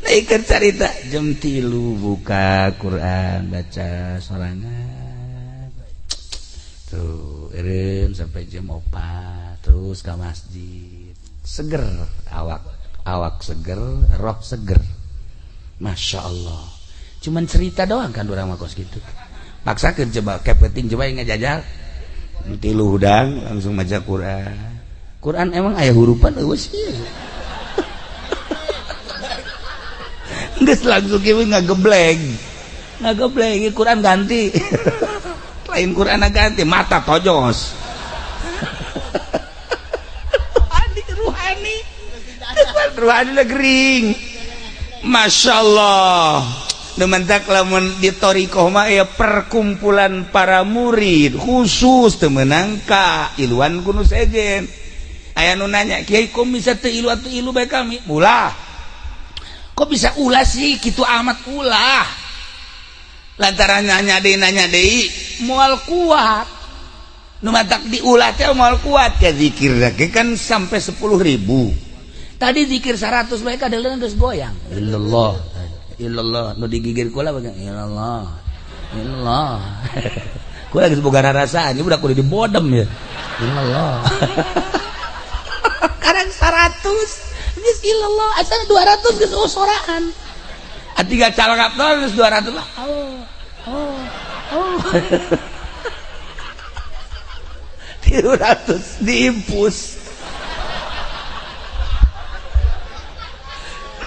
nah ikut carita jam 3 buka Quran baca sorangan tuh eureun sampai jam 4 terus ke masjid seger awak seger roh seger Masya Allah cuman cerita doang kan orang mah kos gitu paksakeun coba kepeting coba yang ngajajal 3 hudang langsung maca Quran emang aya hurupan eueuh sih geus langsung kieu ngagebleng Quran ganti lain Quran ganti mata tojos. Ruhani gering. Masya Allah. Dementak lamun di torikoh mah ya perkumpulan para murid khusus temenang ka iluan kuno sejen. Aya nu nanya, Kiai kok bisa teu ilu atuh ilu bae kami? Ulah. Kok bisa ulah sih kitu amat ulah? Lantaran nanya deui moal kuat. Nu matak diulah teh moal kuat ya zikir lagi kan sampai 10.000. Tadi zikir 100 bae kadeuleun geus goyang. Illallah nu digigir kula bae illallah. Kula geus boga rarasaan ieu budak kudu dibodem ya. Illallah. Karang 100 geus illallah asal 200 geus usoraan. Atiga calangap tol geus 200 lah. Oh. 300 diimpus.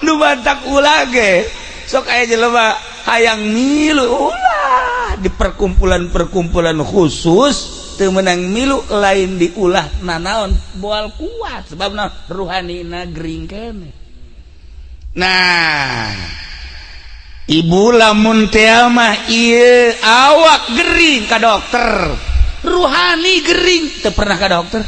Nu bantak ulah ge sok aya jelema hayang milu ulah di perkumpulan khusus teu meunang milu lain diulah nanaon boal kuat sebabna ruhanina gering keneh. Nah, ibu lamun teh mah ieu awak gering ka dokter, ruhani gering teu pernah ka dokter.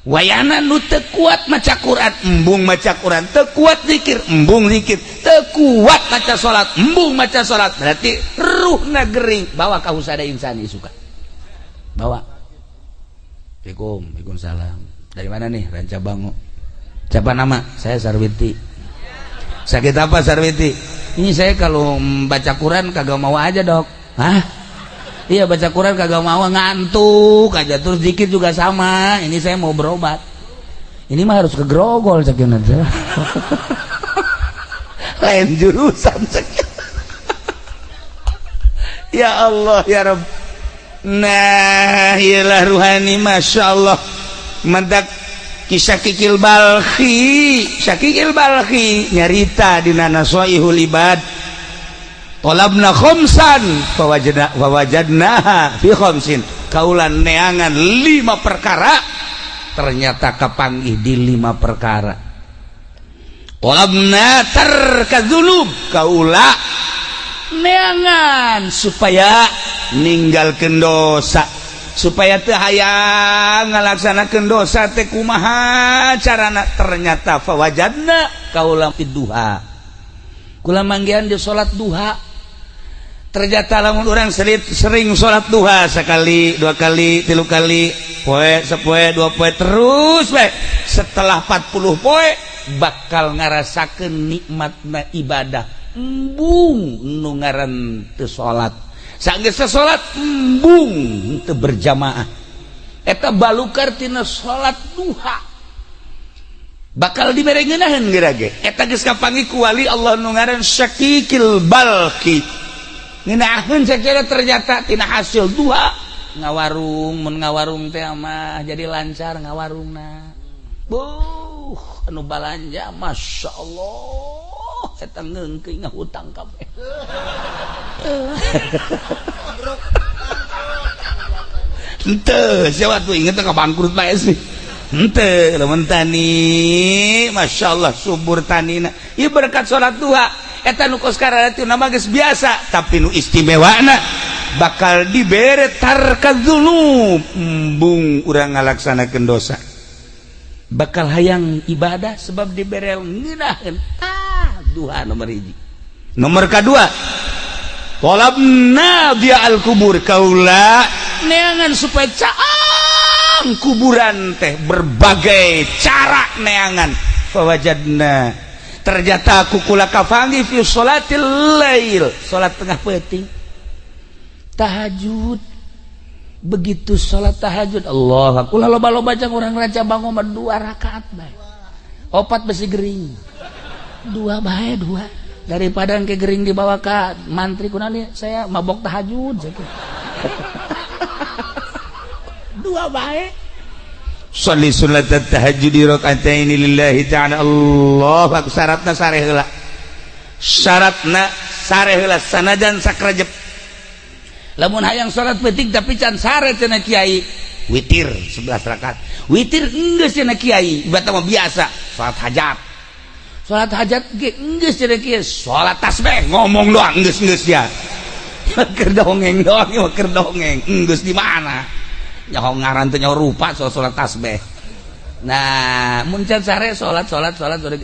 Wayana nu teu kuat maca Quran embung maca Quran, teu kuat zikir embung zikir, teu kuat maca salat embung maca salat, berarti ruhna gering. Bawa ka husada insani suka bawa. Waalaikumsalam. Dari mana nih? Ranca Bango. Siapa nama? Saya Sarwiti. Sakit apa Sarwiti? Ini saya kalau baca Quran kagak mau aja dok. Hah? Iya baca Quran kagak mau, ngantuk aja, terus zikir juga sama. Ini saya mau berobat. Ini mah harus ke Grogol cekin aja. Lain jurusan cekin. Ya Allah ya Rabb. Nah iyalah ruhani Masya Allah. Mentak kisah Kikil Balkhi. Syakikil Balkhi nyarita di Naswaihul Ibad. Talabna khomsan fawajadnaha fi khomsin. Kaulan neangan 5 perkara, ternyata kapanggih di 5 perkara. Talabna tarkadzunub, kaula neangan supaya ninggalkeun dosa, supaya teu hayang ngalaksanakeun dosa teh kumaha carana, ternyata fawajadna kaula duha. Kula manggihan di salat duha. Ternyata lamun urang sering salat duha sekali, 2 kali, 3 kali, poe, sepoe, 2 poe terus bae. Setelah 40 poe bakal ngarasakeun nikmatna ibadah. Embung nu ngaran teu salat. Sageus salat embung teu berjamaah. Eta balukar tina salat duha. Bakal dimerengeunaheun geura ge. Eta geus kapanggih ku wali Allah nu ngaran Syakikil Balkhi. Ngeunaheun sacara ternyata tina hasil duha ngawarung, mun ngawarung teh mah jadi lancar ngawarungna. Anu balanja Masya Allah eta ngeungkeuy ngahutang kabeh. Henteu siapa tuh inget ka bangkrut bae sih. Henteu lamun tani Masya Allah subur tanina. Ieu berkat salat duha. Eta nu kos karatu nama geus biasa, tapi nu istimewana bakal dibere tarkadzunub, embung urang ngalaksanakeun dosa. Bakal hayang ibadah sebab dibere ngeunaheun duha nomor 1. Nomor kedua, talabna bi'al kubur, kaula neangan supaya caang kuburan teh berbagai cara neangan. Fawajadna ternyata kukula kafangi fi sholatil lail, salat tengah peuting, tahajud. Begitu salat tahajud Allah kula loba-loba jeung urang Ranca Bango mah 2 rakaat bae, 4 besi gering, 2 bae 2 daripada engke gering dibawa ka mantri kunaon saya mabok tahajud sakitu. 2 bae. Sholli sunnat tahajudi rakaataini lillahi ta'ala. Allah syaratna sareh heula. Syaratna sareh heula sanajan sakrajep. lamun hayang salat penting tapi can sare cenah kiai witir 11 rakaat witir geus cenah kiai ibadah mah biasa salat hajat ge geus cenah kiai salat tasbih ngomong doang geus ya keur dongeng doang keur dongeng geus di mana nyaho ngaran teh nyaho rupa soal salat tasbih. Nah mun can sare salat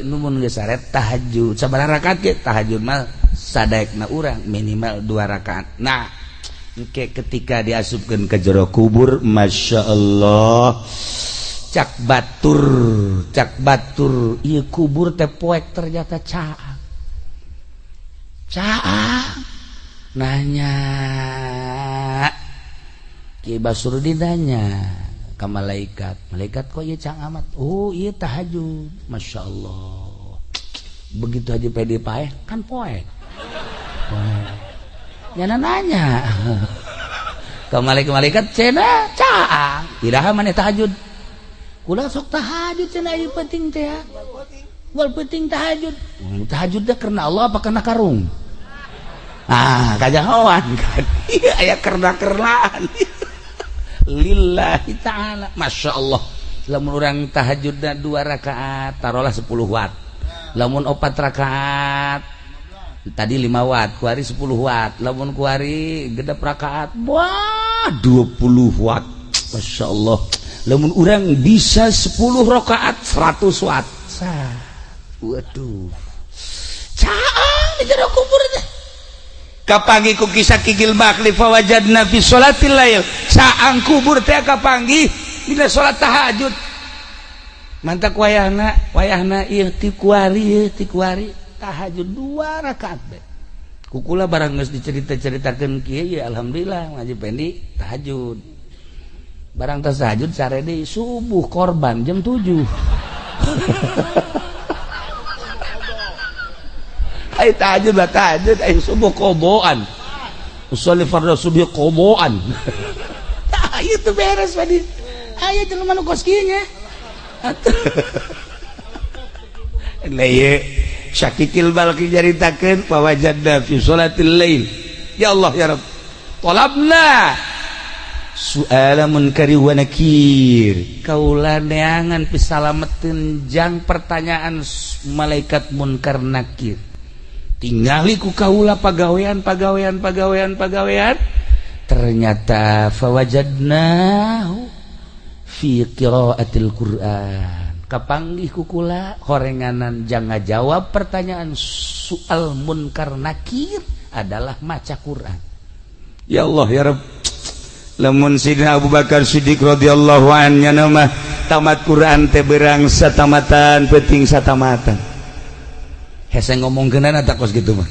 mun geus sare tahajud sabaraha rakaat ge tahajud mah sadaekna urang minimal 2 rakaat. Nah ketika diasupkeun ke jero kubur Masya Allah cak batur ieu kubur teh poek ternyata caang nanya Ki Basurudin nanya ke malaikat kok ieu caang amat oh ieu tahajud Masya Allah begitu aja pede paeh kan poek nyana nanya ke malaikat cenah caang iraha maneh tahajud ulah sok tahajud cenah ieu penting teh ya wal penting tahajud tahajud teh karena Allah apa karena karung kajahoan kan aya kerna-kernaan lillahi ta'ala Masya Allah lamun urang tahajudna 2 rakaat tarolah 10 watt lamun 4 rakaat tadi 5 watt kuari 10 watt lamun kuari gedep rakaat wah 20 watt Masya Allah lamun urang bisa 10 rakaat 100 watt waduh caang di jero kubur teh kapanggih ku kisah kigil bakli fawajadna fi sholatil lail caang kubur teh kapanggih dina salat tahajud mantak wayahna ieu ti kuari tahajud 2 rakaat be. Kukula barang geus dicerita-ceritakeun kieu ya alhamdulillah ngaji pendi tahajud. Barang teh tahajud sare deui subuh korban jam 7. Ai tahajud ai subuh qoboan. Usolli fardhu subuh qoboan. Tah ieu teh beres padi. Aya jelema nu kos kieu nya. Laye syakikil balki jaritakeun pawajadna fi sholatil lail ya Allah ya Rabb talabna su'ala munkari wa nakir kaula neangan pisalameteun jang pertanyaan malaikat munkar nakir tingali ku kaula pagawean ternyata fawajadnahu fi qiraatil Qur'an kapanggih kukula horenganan jang ngajawab pertanyaan soal munkar nakir adalah maca Quran. Ya Allah ya Rabb lamun Sidina Abu Bakar Siddiq radhiyallahu anhu nama tamat Quran teh beurang satamatan penting satamatan hese ngomongkeunana tak kos kitu mah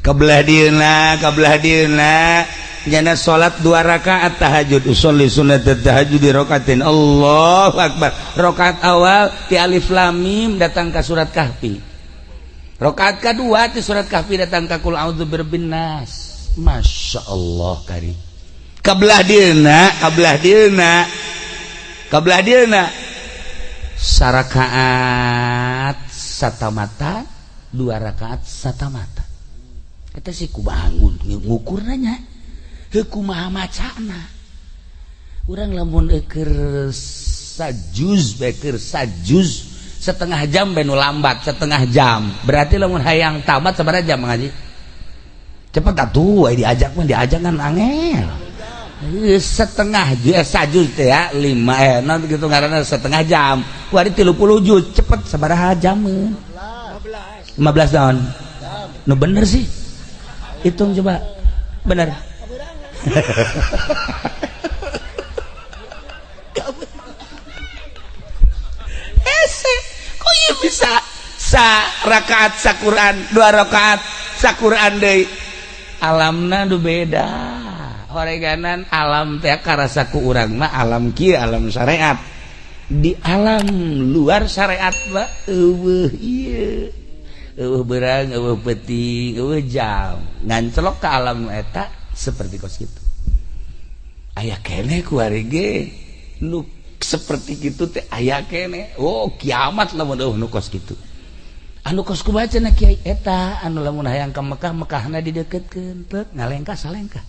kabelah dieuna nyana salat 2 rakaat tahajud usolli sunat tahajud di rakaatain Allahu akbar rakaat awal ti alif lam mim datang ke surat kahfi rakaat kedua ti surat kahfi datang ke qul a'udzu birabbin nas Masya Allah karim kabelah dieuna sarakaat satamata 2 rakaat satamata eta si kubangun ngukur nanya kumaha macana urang lamun keur sajuz setengah jam benu lambat setengah jam berarti lamun hayang tamat sabaraha jam ngaji cepet atuh diajak kan angel setengah sajuz teh ya 5 non gitu ngaranna setengah jam kuari 30 juz cepet sabaraha jam 15 tahun nu bener sih hitung coba bener kok iya bisa rakaat saquran 2 rakaat saquran deui alamna nu beda horeganan alam teh karasa ku urang mah alam kieu alam syariat di alam luar syariat mah eueuh ieu eueuh beurang eueuh peuting eueuh jam ngancelok ka alam eta seperti kos gitu aya kene kuari ge nu seperti gitu teh aya kene oh kiamat lamun nu kos gitu anu kos kumaha cenah kiai eta anu lamun hayang ka Mekah Mekahna dideketkeun teu ngalengkah salengkah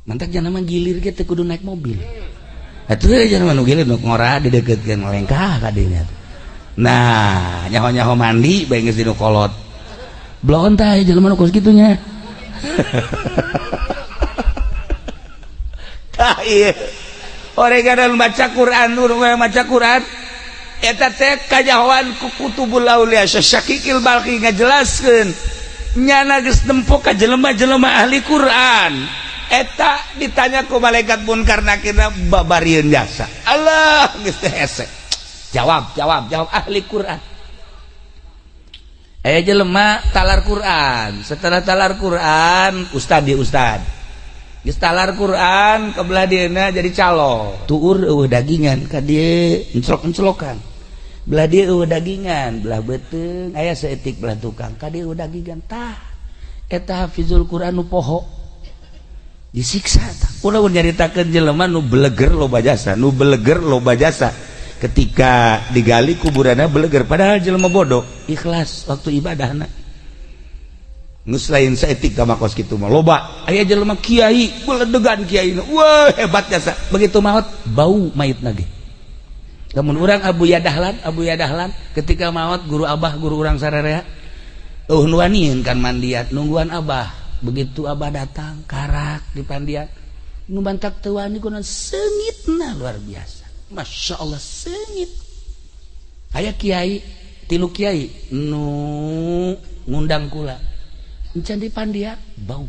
mantak jangan gilir kita kudu naik mobil. Atuh jangan gilir nu ngora dideukeutkeun lengkah kadinya. Nah, nyaho-nyaho mandi bae geus dinu kolot. Blon teh jelema nu kos kitunya. Tah ieu. Oreganan baca Quran, urang maca Quran eta teh kajahoan ku kutubul aulia Syakikil Balqi ngajelaskeun nyana geus nempo ka jelema-jelema ahli Quran eta ditanya ku malaikat munkar nakirna babarieun jasa. Allah geus teh hese. Jawab ahli Quran. Aya jelema talar Quran, setelah talar Quran ustad geus talar Quran kebelah dieuna jadi calo tuur eueuh dagingan ka dieu enclok-enclokan belah dieu eueuh dagingan belah beuteung aya saeutik belah tukang ka dieu eueuh dagingan tah eta hafizul Quran nu poho disiksa tah ulah nyaritakeun jelema nu beleger loba jasa ketika digali kuburanna beleger padahal jelema bodoh ikhlas waktu ibadahna geus lain saeutik ka makos kitu mah loba aya jelema kiai beledegan kiaina wah hebat jasa begitu maot bau mayitna ge lamun urang Abu Yadahlan ketika maot guru abah guru urang sararea nuanieun kan mandian nungguan abah begitu abah datang karak di pandian nu bantak teu wani kunaon seungitna luar biasa Masya Allah seungit aya kiai tilu kiai nu ngundang kula encan di pandian bau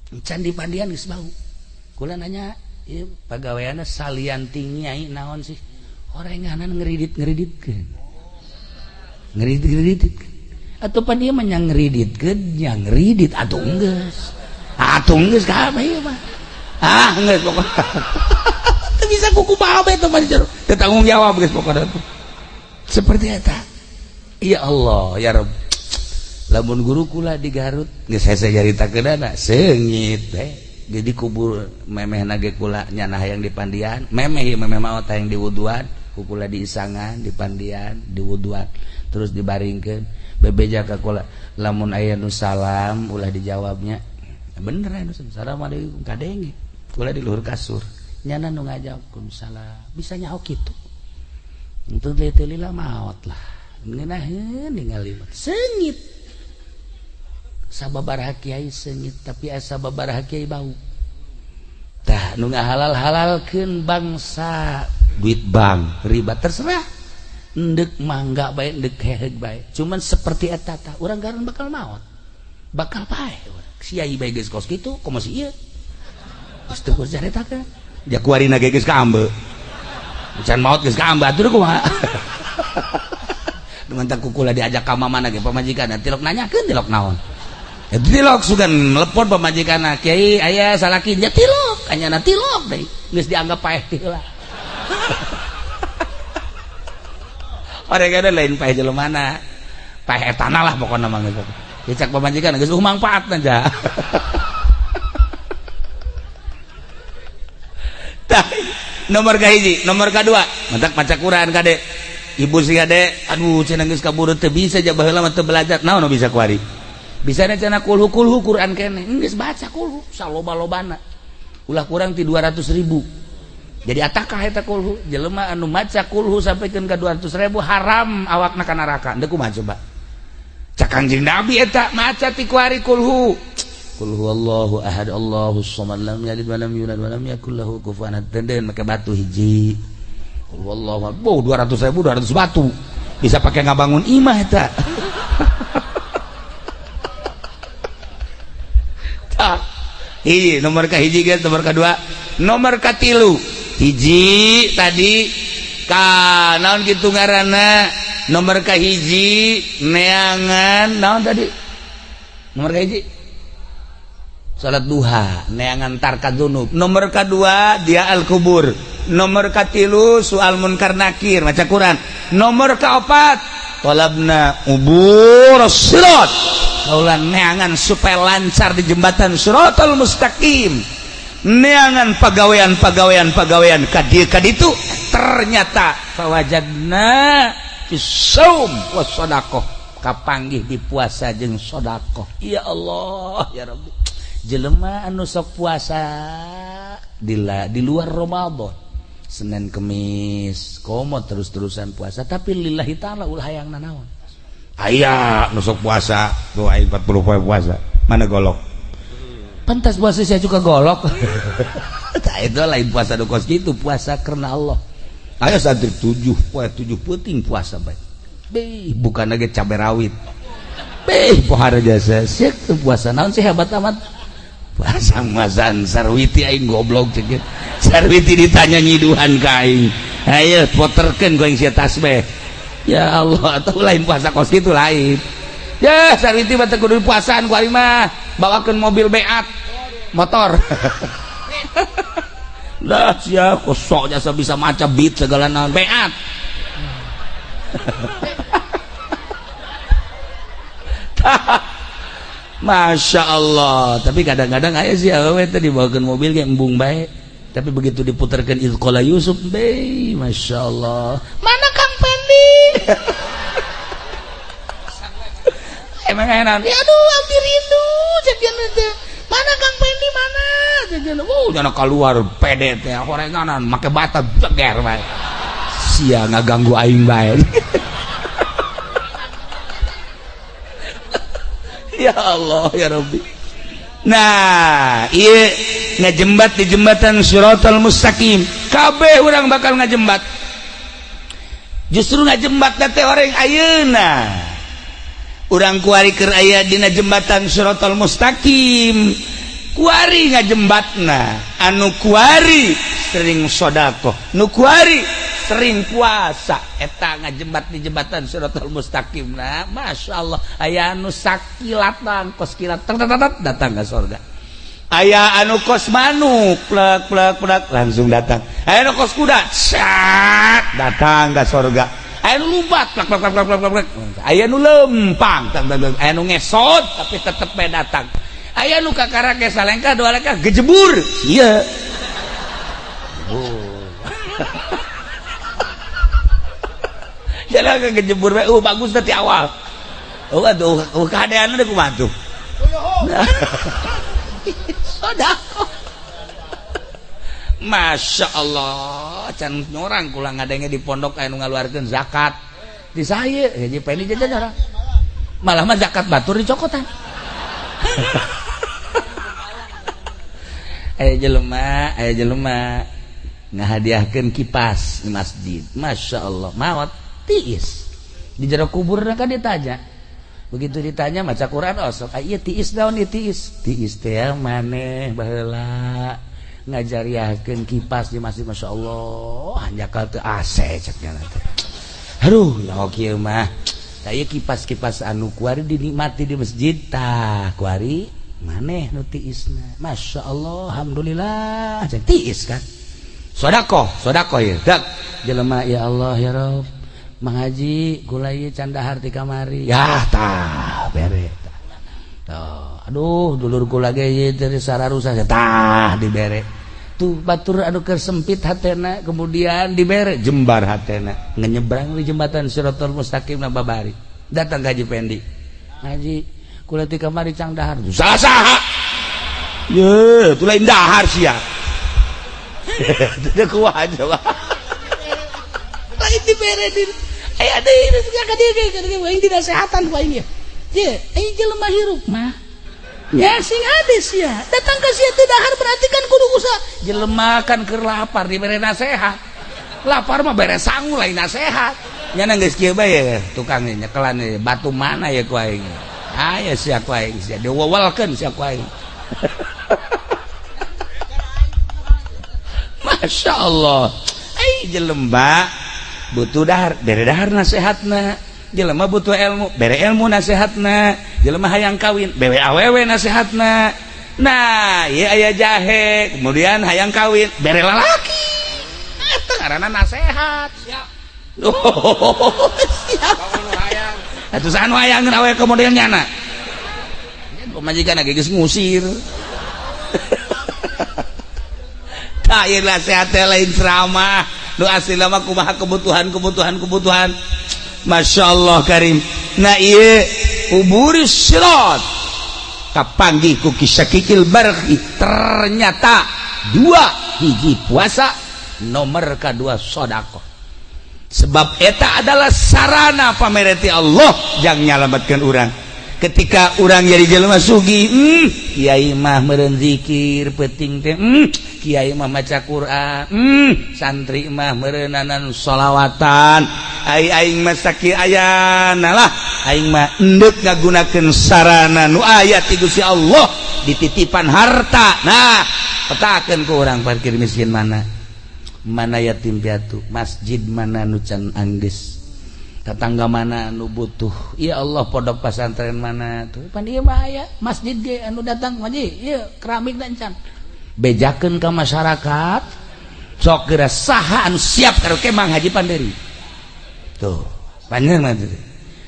encan di pandian geus bau kula nanya ieu pagaweana salian nyai naon sih orenganan ngeridit-ngeriditkeun atuh pan ieu mah nya ngridit atuh geus ka apa ieu mah geus pokona teu bisa kuku bae teh mah jero teu tanggung jawab geus pokona seperti eta ya Allah ya Rabb lamun guru kula di Garut geus hese nyaritakeunana seungit bae jadi kubur memehna ge kula nyana hayang di pandian memeh maot hayang di wuduan ku kula di isangan di pandian di wuduan terus dibaringkeun bebeja ka kula lamun aya nu salam ulah dijawabnya bener anu assalamualaikum kadenge kula di luhur kasur nyana nu ngajawabkeun salam bisa nyaho kitu untuk teu lila maot lah ngeunaheun ningali seungit sababaraha kiai seungit tapi asa babaraha kiai bau tah nu ngahalal-halalkeun bangsa duit bank riba terserah endek mangga bae endek heheg bae cuman seperti eta tah urang garan bakal maot bakal bae kiai bae geus kos kitu komo si ieu geus teu kudu caritakeun jakuarina ge geus kaambe can maot geus kaambe atuh kumaha dengan tak kukula diajak ka mamana ge pamajikan tilok nanyakeun tilok naon tilok sugan telepon pamajikanna kiai aya salaki nya tilok anyana tilok deui geus dianggap paeh heula oregana lain paeh jelemana paeh etana lah pokona mah geus dicak pamajikan geus mangpaatna ja tah nomor kahiji nomor kadua mantak maca Quran kade ibu si kade aduh cenah geus kaburu teu bisa ja baheula mah teu belajar naon nu bisa kuari bisa cenah kulhu Quran kene geus baca kulhu saloba-lobana ulah kurang ti 200.000 jadi atakah eta kulhu jelema anu maca kulhu sampikeun ka 200.000 haram awakna ka neraka teu kumaha coba cak Kangjeng Nabi eta maca ti kuari kulhu Allahu ahad Allahus samad lam yalid wa lam yulad wa lam yakul lahu kufuwan ahad tenden make batu hiji Allahu akbar 200.000 200 batu bisa pakai ngabangun imah eta nomor kahiji guys nomor kedua nomor katilu hiji tadi ka naon kitu ngaranna nomor kahiji neangan naon tadi nomor kahiji salat duha neangan tarka dzunub nomor kedua dia al kubur nomor katilu soal munkar nakir maca Quran nomor kaopat talabna ubur sirat kaulan neangan supaya lancar di jembatan Siratal Mustaqim neangan pagawean kaditu ternyata fawajadna fisaum wassadaqah kapanggih di puasa jeung sedekah ya Allah ya Rabbi jelema anu sok puasa di luar Ramadan Senin Kemis komo terus-terusan puasa tapi lillahi ta'ala ulah hayang nanaon aya nu sok puasa tuh aing 40 poe puasa mana golok pantas puasa saya juga golok tah itu lain puasa nu kos kitu puasa karena Allah aya santri 7 penting puasa bae beh bukan lagi cabai rawit beh pohara jasa siek puasa naon sih hebat amat pasang mazan sarwiti aing goblok ceuk sarwiti ditanya nyiduhan ka aing ayo poterkeun ku aing sia tasbih ya Allah atuh lain puasa kos kitu lain ya sarwiti mah teu kudu puasaan ku ari mah bawakeun mobil beat motor dah sia kosok jasa bisa maca beat segala naon beat Masya Allah tapi kadang-kadang aya sih awewe teh dibawakeun mobil ge embung bae tapi begitu diputerkeun Izqala Yusuf be Masya Allah mana Kang Pendi emang enak ya aduh abdi rindu cekeun teh mana Kang Pendi mana cekeun jangan keluar pede teh horenganan make bata jeger bae sia ngaganggu aing bae ya Allah ya Rabbi. Nah iya ngajembat di jembatan Shiratal Mustaqim kabeh urang bakal ngajembat justru ngajembat teh orang ayeuna urang kuari keur aya dina jembatan Shiratal Mustaqim kuari ngajembatna anu kuari sering sodako nu kuari sering puasa eta ngajembat di jembatan Shiratal Mustaqim nah Masya Allah aya anu sakilatan kos kilat datang ke surga aya anu kos manuk plek langsung datang aya anu kos kuda sak datang ke surga aya anu lumpat plek aya anu lempang aya anu ngesot tapi tetep bae datang aya anu kakarake salengka dua leka gejebur iya jalan ke gejebur bagus tadi awal aduh keadaan ada kumaha tuh sodako Masya Allah can nyorang kulang ngadenge di pondok anu ngaluarkeun zakat di saya hiji penny jajan orang malah mah zakat batur dicokotan aya jelema ngahadiahkeun kipas di masjid Masya Allah mawat tiis di jero kubur kan ditanya begitu ditanya maca Quran osok ieu tiis daun ieu tiis teh maneh baheula ngajariahkeun kipas di masjid Masya Allah hanjakal teu AC cekna teh aduh nyaho kieu mah ieu kipas-kipas anu kuari dinikmati di masjid tah kuari maneh nu tiisna Masya Allah alhamdulillah cek tiis kan sodako ieu dak jelema ya Allah ya Rabb Mang Haji kula ieu can dahar ti kamari yah tah bere tah aduh dulur kula ge ieu teh sararusa tah dibere tuh batur anu keur sempit hatena kemudian dibere jembar hatena ngenyebrang di jembatan Shiratal Mustaqim na babari datang ka Haji Pendi Haji kula ti kamari can dahar saha ye tu lain dahar sia teu kuat coba lain dibere di aya deui ka dieu aing dinasehatan ku aing ye aing jelema hirup mah ya sing hadis ya datang ka sia teu dahar berarti kan kudu usaha jelema kan keur lapar dibere nasehat lapar mah bere sangu lain nasehat nyana geus kieu bae ya tukang nyekelan batu mana ya ku aing aya sia ku aing sia diwewelkeun sia ku aing Masya Allah ai jelema butuh dahar bere dahar nasehatna jelema butuh ilmu bere ilmu nasehatna jelema hayang kawin bewe awewe nasehatna nah ieu aya jahe kemudian hayang kawin bere lalaki eta ngaranna nasehat siap siap hayang atuh sanu hayang awewe kemudian nyana pamajikan geus ngusir tah ieu nasehat teh lain ceramah nu asli mah kumaha kebutuhan Masya Allah karim nah ieu kubur sirat kapanggih ku kisakikil barqi ternyata 2 hiji puasa nomor kedua sedekah sebab eta adalah sarana pamerti Allah jang nyalametkeun urang ketika urang jadi jelema sugih kiai mah meureun zikir penting teh kiai mah maca Quran santri mah meureunanan sholawatan aing mah sakieu ayana lah aing mah endeuk ngagunakeun sarana nu aya ti Gusti Allah dititipan harta. Nah petakeun ku urang parkir miskin mana yatim piatu masjid mana nu can anggeus tetangga mana anu butuh ya Allah pondok pesantren mana tuh pan ieu mah aya masjid ge anu datang haji ieu keramik dan can bejakeun ka masyarakat sok geura saha anu siap karo kemang haji panderi tuh panjeun mah tuh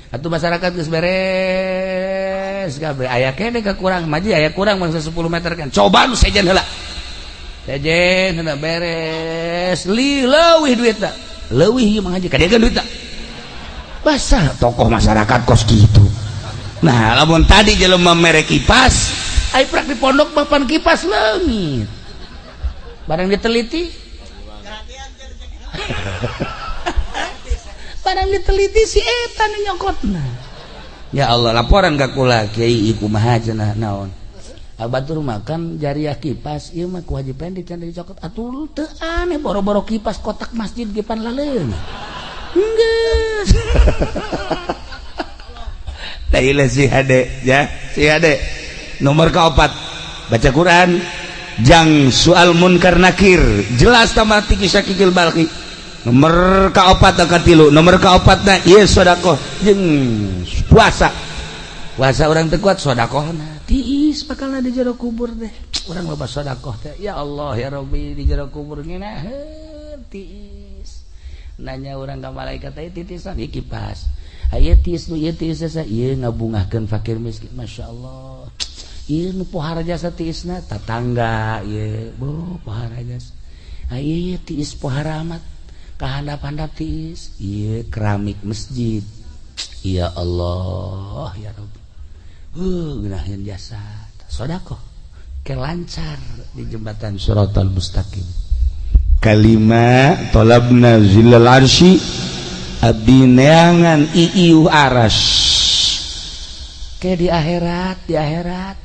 atuh masyarakat geus beres kabeh aya kene kakurang maji aya kurang mangsa 10 meter kan coba nu sejen heula sejen heula beres leuwih duitna leuwih ieu mah haji kadegeun duitna basah tokoh masyarakat kos gitu. Nah lamun tadi jelema mere kipas ai prak di pondok papan kipas leungit barang diteliti barang diteliti si eta nu nyokotna ya Allah laporan ka kula kiai kumaha cenah naon batur makan jariah kipas ieu mah ku Haji Pendi can dicokot atuh teu aneh boro-boro kipas kotak masjid ge pan laleung geus Laila si hade ya si hade nomor kaopat baca Quran jang soal munkar nakir jelas tamati kisah kikil balki nomor kaopat ka tilu nomor kaopatna ieu sedekah jeung puasa urang teu kuat sedekahna tiis bakalna di jero kubur teh urang loba sedekah teh ya Allah ya Rabbi di jero kubur ngeunaheun tiis nanya orang ka malaikat aya titisan ieu kipas aya tiis nu ieu tiis sa ieu ngabungahkeun fakir miskin masyaallah ieu nu pohara jasa tiisna tatangga ieu pohara jasa aya tiis pohara amat kahandap-handap tiis ieu keramik masjid ya Allah ya Rabbi geunaheun jasa sedekah kelancar di jembatan Shiratal Mustaqim kalima tolabna zilal arsy abdi neangan iiuh aras ke di akhirat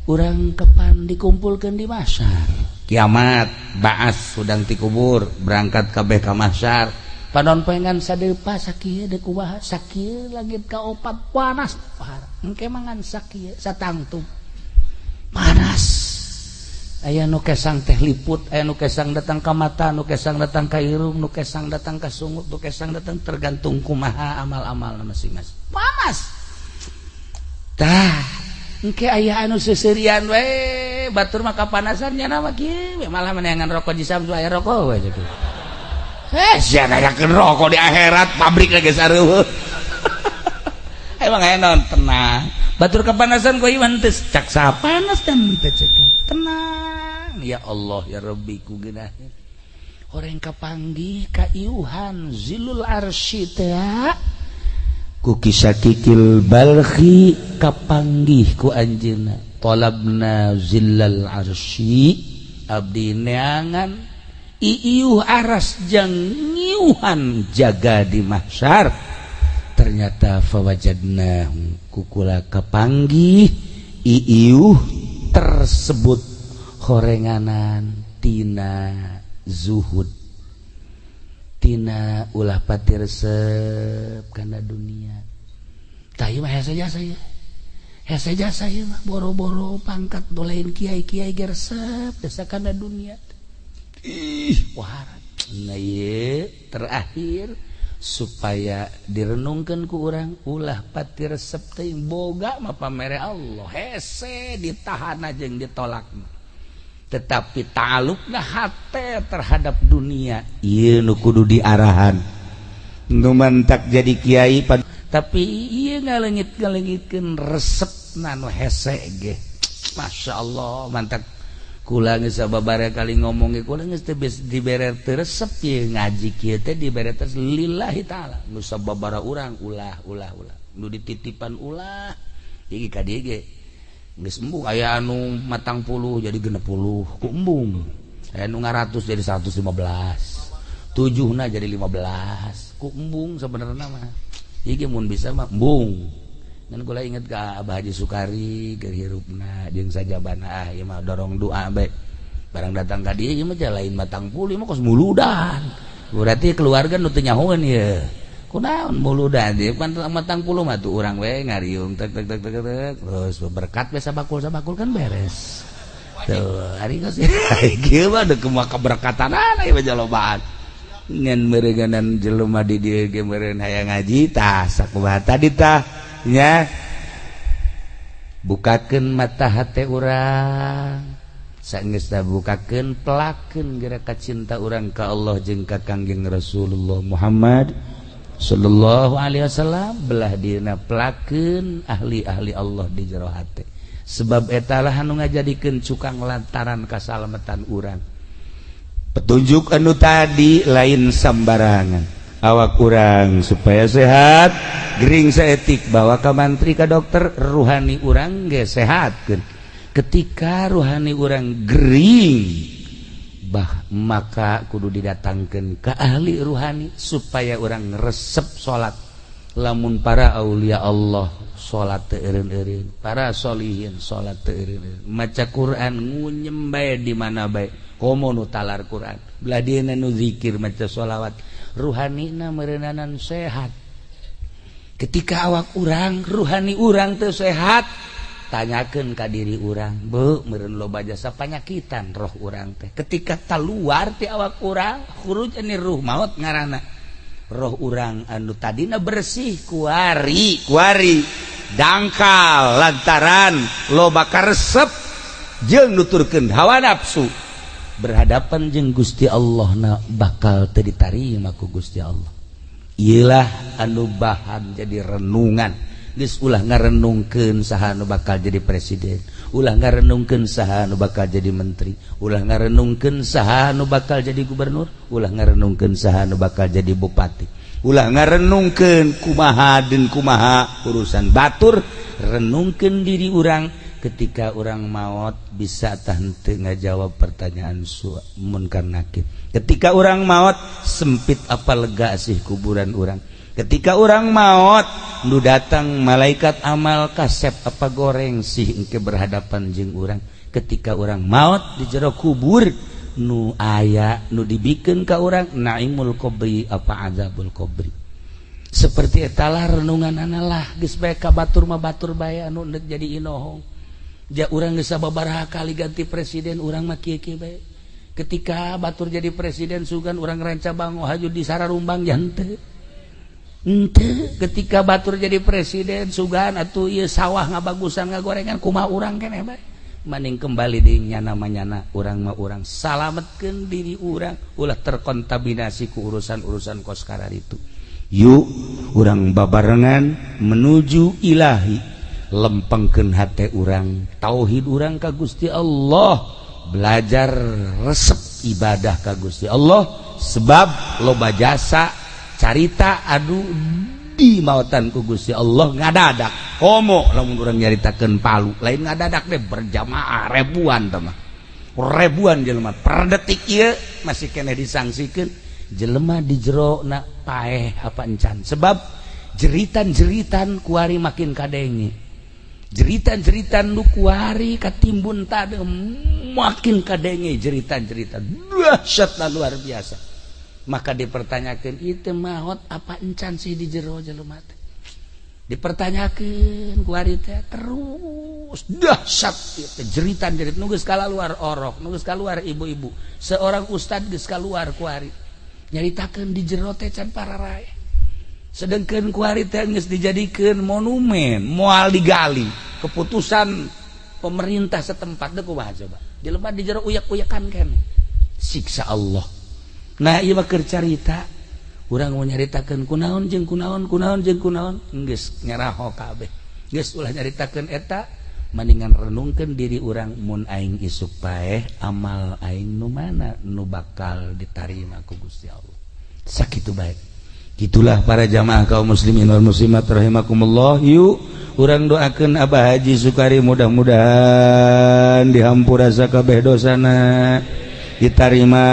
urang kepan dikumpulkeun di mahsyar kiamat baas udang ti kubur berangkat kabeh ka mahsyar panon pengan sadeupa sakieu deuk kumaha sakieu langit kaopat panas pahar engke mangan sakieu satangtung panas aya nu kesang teh liput aya nu kesang datang ka mata nu kesang datang ka irung nu kesang datang ka sungut nu kesang datang tergantung kumaha amal-amal masing-masing panas tah engke aya anu seuseurean we batur mah kapanasan nya mah kieu malah meneangan rokok di Samsu aya rokok we jadi sia ngayakeun rokok di akhirat pabrik lagi sareueuh emang aya naon tenang batur kapanasan ku ieu teu cak sapanas dan teu cekeun tenang ya Allah ya Rabbi ku geunaheun horeng kapanggih ka iuhan zilul arsy teh ku kisah kikil balkhi kapanggih ku anjeunna talabna zillal arsy abdi neangan iiuh aras jang ngiuhan jaga di mahsyar ternyata fawajadnahu kukula kapanggih iiuh tersebut horenganan tina zuhud tina ulah pati resep kana dunia tah ieu mah hese jasa ieu mah boro-boro pangkat dolein kiai-kiai ge resep desa kana dunia wahara nah ieu terakhir supaya direnungkeun ku urang ulah pati resep teuing boga mah pamere Allah hese ditahan jeung ditolak tetapi ta'alluqna hate terhadap dunia ieu nu kudu diarahan nu mantak jadi kiai tapi ieu ngaleungit-ngaleungitkeun resepna nu hese ge masyaallah mantak kula geus sababaraha kali ngomong ge kula geus teu dibere teu resep ieu ngaji kieu teh dibere teh lillahi taala nu sababaraha urang ulah nu dititipan ulah ieu ka dieu ge geus embung aya anu matang puluh jadi 60 ku embung aya anu 100 jadi 115 7na jadi 15 ku embung sebenarnya mah ieu mun bisa mah embung ngan kula inget ka Abah Haji Sukari keur hirupna jeung sajabana ieu mah dorong doa bae barang datang ka dieu ieu mah lain matang puluh mah kos muludan berarti keluarga nu teu nyahoeun ieu kunaon muludan ieu matang puluh mah tuh urang we ngariung tek terus berkat we sabakul kan beres tuh ari geus ieu mah deuk kumaha keberkatanan ieu mah jalobaan ngan meureuganan jelema di dieu ge meureun hayang ngaji tah sakumaha tadi tah nya bukakeun mata hate urang saenggeus bukakeun pelakeun geura cinta urang ka Allah jeung ka Kangjeng Rasulullah Muhammad sallallahu alaihi wasallam belah dina pelakeun ahli-ahli Allah di jero hate sebab eta lah anu ngajadikeun cukang lantaran kasalametan urang petunjuk anu tadi lain sambarangan awak urang supaya sehat gering saetik bawa ka mantri ka dokter ruhani urang ge sehatkeun ketika ruhani urang gering maka kudu didatangkeun ka ahli ruhani supaya urang resep salat lamun para aulia Allah salat teu eureun-eureun para sholihin salat teu eureun-eureun maca Quran ngunyem bae di mana bae komo nu talar Quran belah dieuna nu zikir maca sholawat ruhanina meureunanan sehat ketika awak urang ruhani urang teu sehat tanyakeun ka diri urang beuh meureun loba jasa panyakitan roh urang teh ketika taluar ti awak urang khuruj ani ruh maut ngaranna roh urang anu tadina bersih kuari dangkal lantaran loba karesep jeung nuturkeun hawa nafsu berhadapan jeung Gusti Allah na bakal teu ditarima ku Gusti Allah iyalah anu bahan jadi renungan geus ulah ngarenungkeun saha anu bakal jadi presiden ulah ngarenungkeun saha anu bakal jadi menteri ulah ngarenungkeun saha anu bakal jadi gubernur ulah ngarenungkeun saha anu bakal jadi bupati ulah ngarenungkeun kumaha dan kumaha urusan batur renungkeun diri urang ketika orang maut bisa tah henteu ngajawab pertanyaan munkar nakir ketika orang maut sempit apa lega sih kuburan orang ketika orang maut nu datang malaikat amal kasep apa goreng sih engke berhadapan jeung urang ketika orang maut di jero kubur nu aya nu dibikeun ka urang naimul qabri apa azabul qabri seperti etalah renungan analah geus bae ka batur mah batur bae anu neuk jadi inohong ja urang geus sababaraha kali ganti presiden urang mah kieu-kieu bae ketika batur jadi presiden sugan urang ranca bango haju di Sararumbang jante ketika batur jadi presiden sugan atuh ieu sawah ngabagusan ngagorengan kumaha urang keneh bae maning kembali di nyana urang mah urang salametkeun diri urang ulah terkontaminasi ku urusan-urusan koskara itu yuk urang babarengan menuju ilahi lempengkeun hate urang tauhid urang ka Gusti Allah belajar resep ibadah ka Gusti Allah sebab loba jasa carita adu di mautan ku Gusti Allah ngadadak komo lamun urang nyaritakeun palu lain ngadadak deh berjamaah ribuan tah ribuan jelema per detik ieu masih keneh disangsikeun jelema di jero na paeh apa encan sebab jeritan-jeritan kuari makin kadenge jeritan-jeritan nu kuari katimbun tade makin kadenge jeritan-jeritan dahsyat luar biasa maka dipertanyakan itu maut apa encan sih di jero jelema teh dipertanyakan kuari teh terus dahsyat jeritan-jeritan nu geus kaluar orok nu geus kaluar ibu-ibu seorang ustad geus kaluar kuari nyaritakeun di jero teh can pararae sedengkeun kuari teh geus dijadikeun monumen moal digali keputusan pemerintah setempat teh kumaha coba jelema di jero uyak-uyakan keneh siksa Allah nah ieu mah keur carita urang mau nyaritakeun kunaon jeung kunaon geus nyaraho kabeh geus ulah nyaritakeun eta mendingan renungkeun diri urang mun aing isuk paeh amal aing nu mana nu bakal ditarima ku Gusti Allah sakitu bae Itulah para jamaah kaum muslimin wal muslimat rahimakumullah. Yuk urang doakeun Abah Haji Sukari mudah-mudahan dihampura sakabeh dosana, ditarima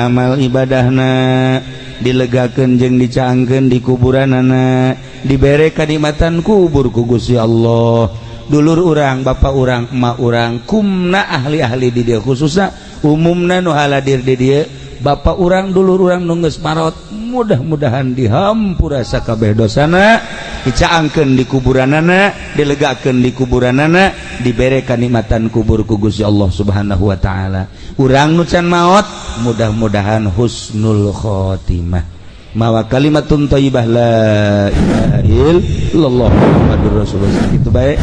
amal ibadahna, dilegakeun jeung dicaangkeun di kuburanana, dibere kanikmatan kubur ku Gusti Allah. Dulur urang, bapak urang, emak urang, kumna ahli-ahli di dieu khususna umumna nu haladir di dieu, bapak urang, dulur urang nu geus marot, mudah-mudahan dihampura sakabeh dosana, dicaangkeun di kuburanana, dilegakeun di kuburanana, dibere kanikmatan kubur ku Gusti Allah Subhanahu wa taala. Urang nu can maot mudah-mudahan husnul khotimah. Mawa kalimatun thayyibah la ilaha illallah Muhammadur Rasulullah. Itu bae.